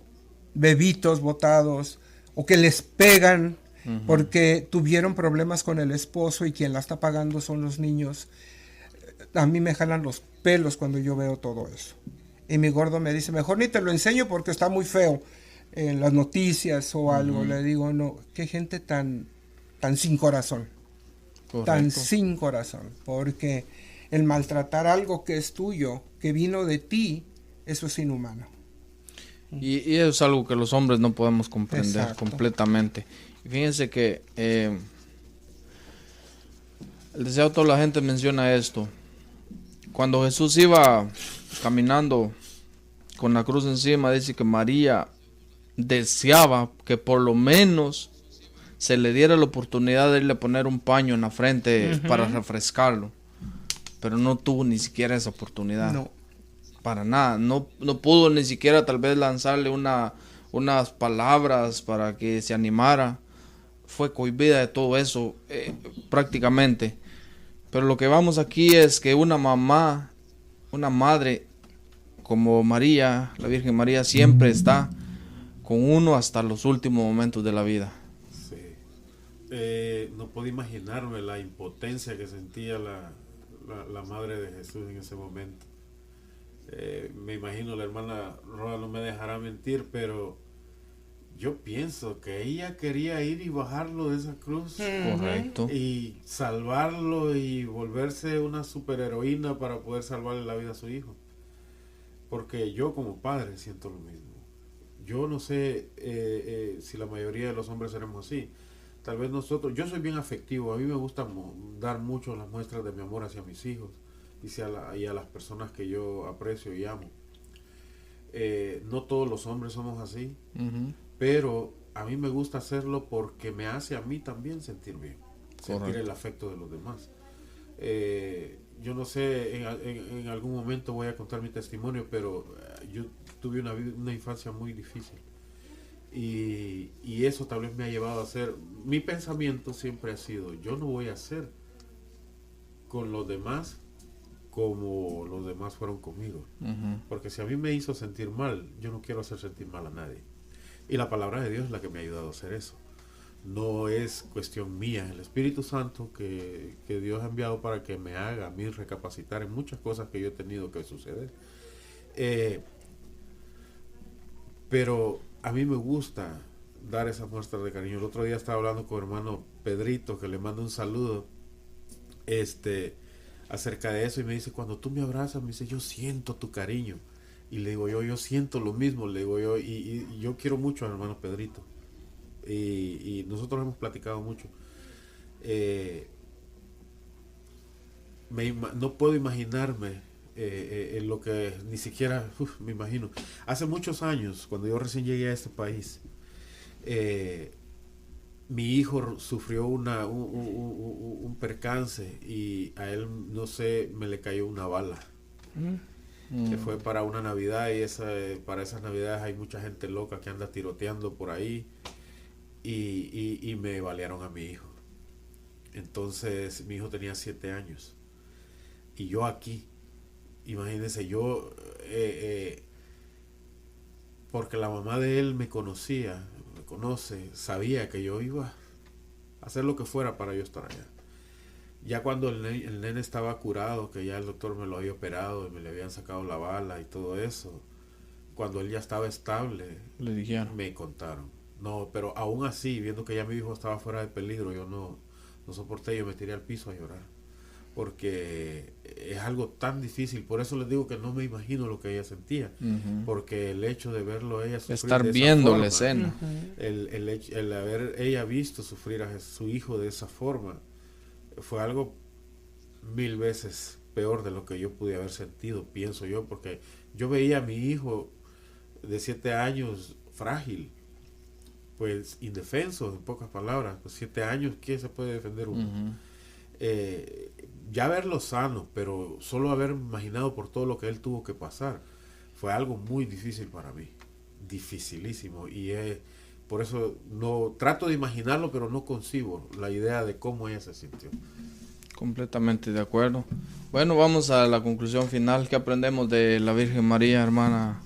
bebitos botados o que les pegan porque tuvieron problemas con el esposo y quien la está pagando son los niños. A mí me jalan los pelos cuando yo veo todo eso. Y mi gordo me dice, mejor ni te lo enseño porque está muy feo en las noticias o algo. Le digo, no, qué gente tan sin corazón.
Correcto.
Tan sin corazón, porque el maltratar algo que es tuyo, que vino de ti, eso es inhumano.
Y eso es algo que los hombres no podemos comprender.
Exacto.
Completamente. Y fíjense que el deseo, toda la gente menciona esto. cuando Jesús iba caminando con la cruz encima, dice que María deseaba que por lo menos se le diera la oportunidad de irle a poner un paño en la frente para refrescarlo, pero no tuvo ni siquiera esa oportunidad.
No.
Para nada, no pudo ni siquiera tal vez lanzarle unas palabras para que se animara. Fue cohibida de todo eso prácticamente. Pero lo que vamos aquí es que una madre como María, la Virgen María, siempre está con uno hasta los últimos momentos de la vida.
Sí. No puedo imaginarme la impotencia que sentía la madre de Jesús en ese momento. Me imagino, la hermana Roa no me dejará mentir, pero yo pienso que ella quería ir y bajarlo de esa cruz.
Correcto.
Y salvarlo y volverse una superheroína para poder salvarle la vida a su hijo. Porque yo como padre siento lo mismo. Yo no sé si la mayoría de los hombres seremos así. Tal vez nosotros, yo soy bien afectivo, a mí me gusta dar mucho las muestras de mi amor hacia mis hijos y a las personas que yo aprecio y amo. No todos los hombres somos así, pero a mí me gusta hacerlo porque me hace a mí también sentir bien, sentir el afecto de los demás. Yo no sé, en algún momento voy a contar mi testimonio, pero yo tuve una infancia muy difícil. Y eso tal vez me ha llevado a hacer, mi pensamiento siempre ha sido, yo no voy a hacer con los demás como los demás fueron conmigo. Porque si a mí me hizo sentir mal, yo no quiero hacer sentir mal a nadie. Y la palabra de Dios es la que me ha ayudado a hacer eso. No es cuestión mía, el Espíritu Santo que Dios ha enviado para que me haga a mí recapacitar en muchas cosas que yo he tenido que suceder. Pero a mí me gusta dar esa muestra de cariño. El otro día estaba hablando con hermano Pedrito, que le mando un saludo, acerca de eso, y me dice, cuando tú me abrazas, me dice, yo siento tu cariño. Y le digo yo siento lo mismo, le digo yo, y yo quiero mucho al hermano Pedrito. Y nosotros hemos platicado mucho. No puedo imaginarme en lo que ni siquiera me imagino. Hace muchos años, cuando yo recién llegué a este país, mi hijo sufrió un percance y a él, no sé, me le cayó una bala. Que fue para una Navidad, y para esas Navidades hay mucha gente loca que anda tiroteando por ahí, y me balearon a mi hijo. Entonces mi hijo tenía 7 años y yo aquí, imagínense, yo porque la mamá de él me conoce, sabía que yo iba a hacer lo que fuera para yo estar allá. Ya cuando el nene estaba curado, que ya el doctor me lo había operado y me le habían sacado la bala y todo eso, cuando él ya estaba estable,
le dijeron,
me contaron. No, pero aún así, viendo que ya mi hijo estaba fuera de peligro, yo no soporté, yo me tiré al piso a llorar, porque es algo tan difícil. Por eso les digo que no me imagino lo que ella sentía, porque el hecho de verlo a ella sufrir,
estar
de
viendo
esa forma,
la escena,
el haber ella visto sufrir a su hijo de esa forma, fue algo 1000 veces peor de lo que yo pude haber sentido, pienso yo, porque yo veía a mi hijo de 7 años frágil, pues indefenso, en pocas palabras. Pues 7 años, ¿quién se puede defender uno? Ya verlo sano, pero solo haber imaginado por todo lo que él tuvo que pasar, fue algo muy difícil para mí, dificilísimo, y por eso no trato de imaginarlo, pero no concibo la idea de cómo ella se sintió.
Completamente de acuerdo. Bueno, vamos a la conclusión final. ¿Qué aprendemos de la Virgen María, hermana?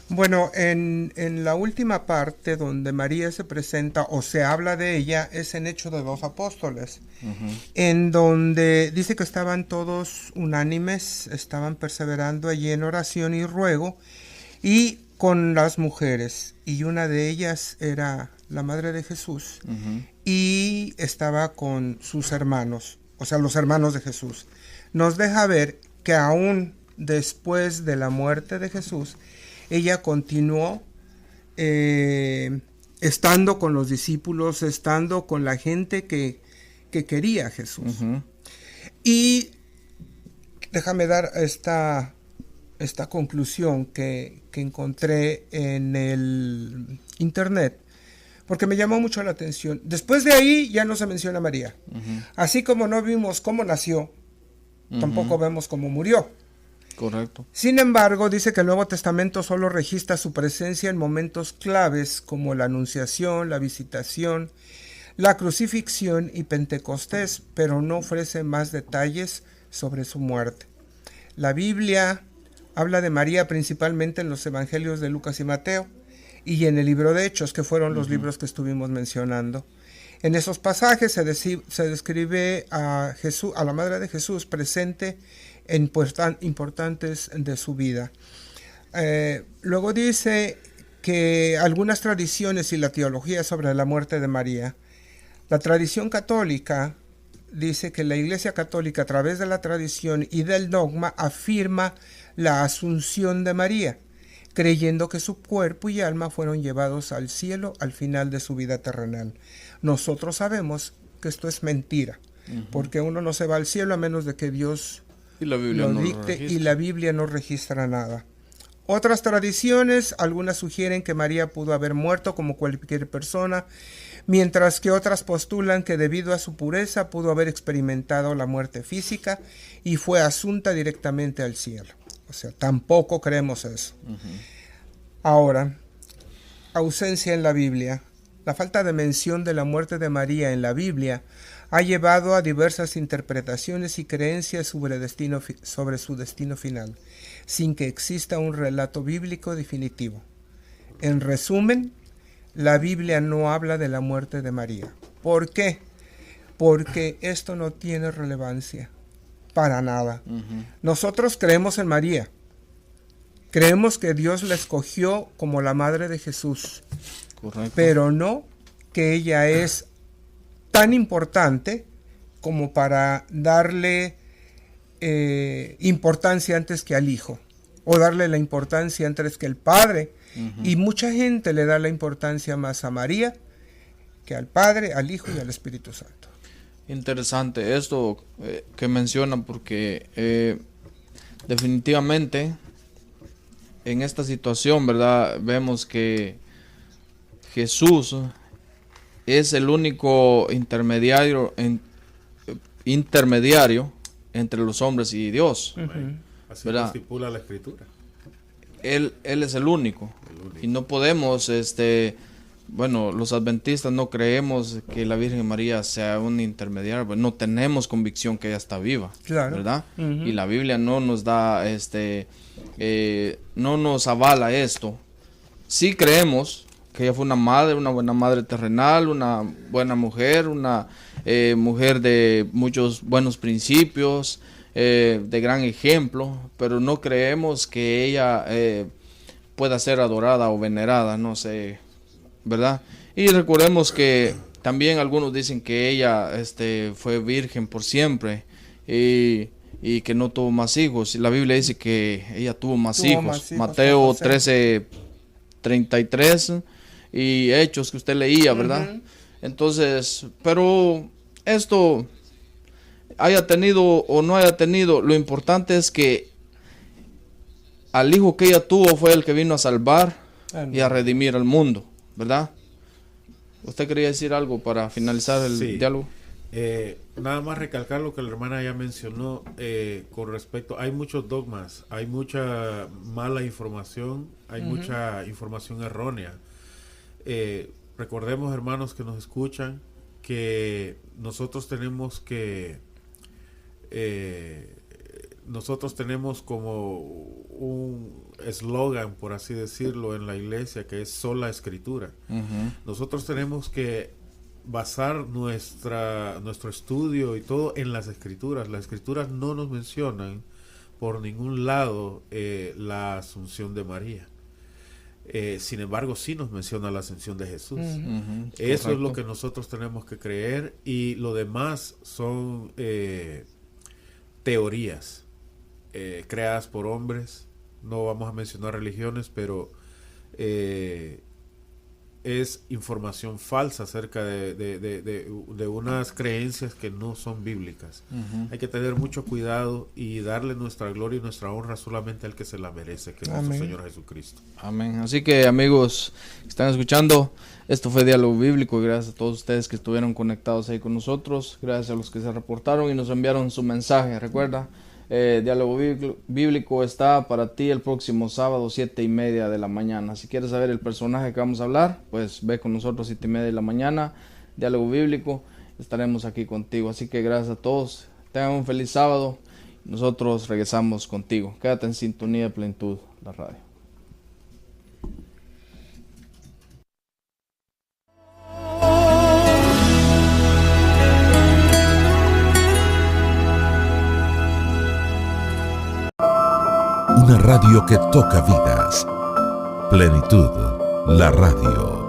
Bueno, en la última parte donde María se presenta o se habla de ella es en Hechos de los Apóstoles, en donde dice que estaban todos unánimes, estaban perseverando allí en oración y ruego, y con las mujeres, y una de ellas era la madre de Jesús, y estaba con sus hermanos, o sea, los hermanos de Jesús. Nos deja ver que aún después de la muerte de Jesús, ella continuó estando con los discípulos, estando con la gente que quería a Jesús. Y déjame dar esta conclusión que encontré en el internet, porque me llamó mucho la atención. Después de ahí ya no se menciona a María. Así como no vimos cómo nació, tampoco vemos cómo murió.
Correcto.
Sin embargo, dice que el Nuevo Testamento solo registra su presencia en momentos claves como la Anunciación, la Visitación, la Crucifixión y Pentecostés, pero no ofrece más detalles sobre su muerte. La Biblia habla de María principalmente en los evangelios de Lucas y Mateo y en el libro de Hechos, que fueron los libros que estuvimos mencionando. En esos pasajes se describe a Jesús, a la Madre de Jesús, presente en importantes de su vida. Luego dice que algunas tradiciones y la teología sobre la muerte de María. La tradición católica dice que la Iglesia Católica, a través de la tradición y del dogma, afirma la asunción de María, creyendo que su cuerpo y alma fueron llevados al cielo al final de su vida terrenal. Nosotros sabemos que esto es mentira, porque uno no se va al cielo a menos de que Dios
Y la Biblia
lo
no
dicte,
lo
y la Biblia no registra nada. Otras tradiciones, algunas sugieren que María pudo haber muerto como cualquier persona, mientras que otras postulan que debido a su pureza pudo haber experimentado la muerte física y fue asunta directamente al cielo. O sea, tampoco creemos eso. Ahora, ausencia en la Biblia. La falta de mención de la muerte de María en la Biblia ha llevado a diversas interpretaciones y creencias sobre su destino final, sin que exista un relato bíblico definitivo. En resumen, la Biblia no habla de la muerte de María. ¿Por qué? Porque esto no tiene relevancia para nada. Nosotros creemos en María. Creemos que Dios la escogió como la madre de Jesús.
Correcto.
Pero no que ella es tan importante como para darle importancia antes que al Hijo, o darle la importancia antes que el Padre. Y mucha gente le da la importancia más a María que al Padre, al Hijo y al Espíritu Santo.
Interesante esto que mencionan, porque definitivamente en esta situación, ¿verdad? Vemos que Jesús es el único intermediario entre los hombres y Dios.
Así
¿verdad?
lo estipula la Escritura.
Él es el único. Y no podemos, bueno, los adventistas no creemos que la Virgen María sea un intermediario, pues no tenemos convicción que ella está viva,
Claro.
¿verdad? Y la Biblia no nos da, no nos avala esto. Sí creemos que ella fue una madre, una buena madre terrenal, una buena mujer, una mujer de muchos buenos principios, de gran ejemplo, pero no creemos que ella pueda ser adorada o venerada, no sé, ¿verdad? Y recordemos que también algunos dicen que ella fue virgen por siempre y que no tuvo más hijos. La Biblia dice que ella tuvo más hijos. Mateo 13:33 y Hechos que usted leía, ¿verdad? Entonces, pero esto haya tenido o no haya tenido, lo importante es que al hijo que ella tuvo fue el que vino a salvar y a redimir al mundo, ¿verdad? ¿Usted quería decir algo para finalizar el diálogo?
Nada más recalcar lo que la hermana ya mencionó con respecto, hay muchos dogmas, hay mucha mala información, hay mucha información errónea. Recordemos, hermanos que nos escuchan, que nosotros tenemos como un eslogan, por así decirlo, en la iglesia, que es sola escritura. Nosotros tenemos que basar nuestro estudio y todo en las escrituras. Las escrituras no nos mencionan por ningún lado la asunción de María. Sin embargo, sí nos menciona la ascensión de Jesús. Eso es lo que nosotros tenemos que creer, y lo demás son teorías creadas por hombres. No vamos a mencionar religiones, pero es información falsa acerca de unas creencias que no son bíblicas. Hay que tener mucho cuidado y darle nuestra gloria y nuestra honra solamente al que se la merece, que es nuestro Señor Jesucristo.
Amén. Así que, amigos que están escuchando, esto fue Diálogo Bíblico, y gracias a todos ustedes que estuvieron conectados ahí con nosotros, gracias a los que se reportaron y nos enviaron su mensaje. Recuerda, Diálogo Bíblico está para ti el próximo sábado 7:30 de la mañana. Si quieres saber el personaje que vamos a hablar, pues ve con nosotros 7:30 de la mañana, Diálogo Bíblico, estaremos aquí contigo. Así que gracias a todos, tengan un feliz sábado, nosotros regresamos contigo. Quédate en sintonía de Plenitud, la radio.
Una radio que toca vidas. Plenitud, la radio.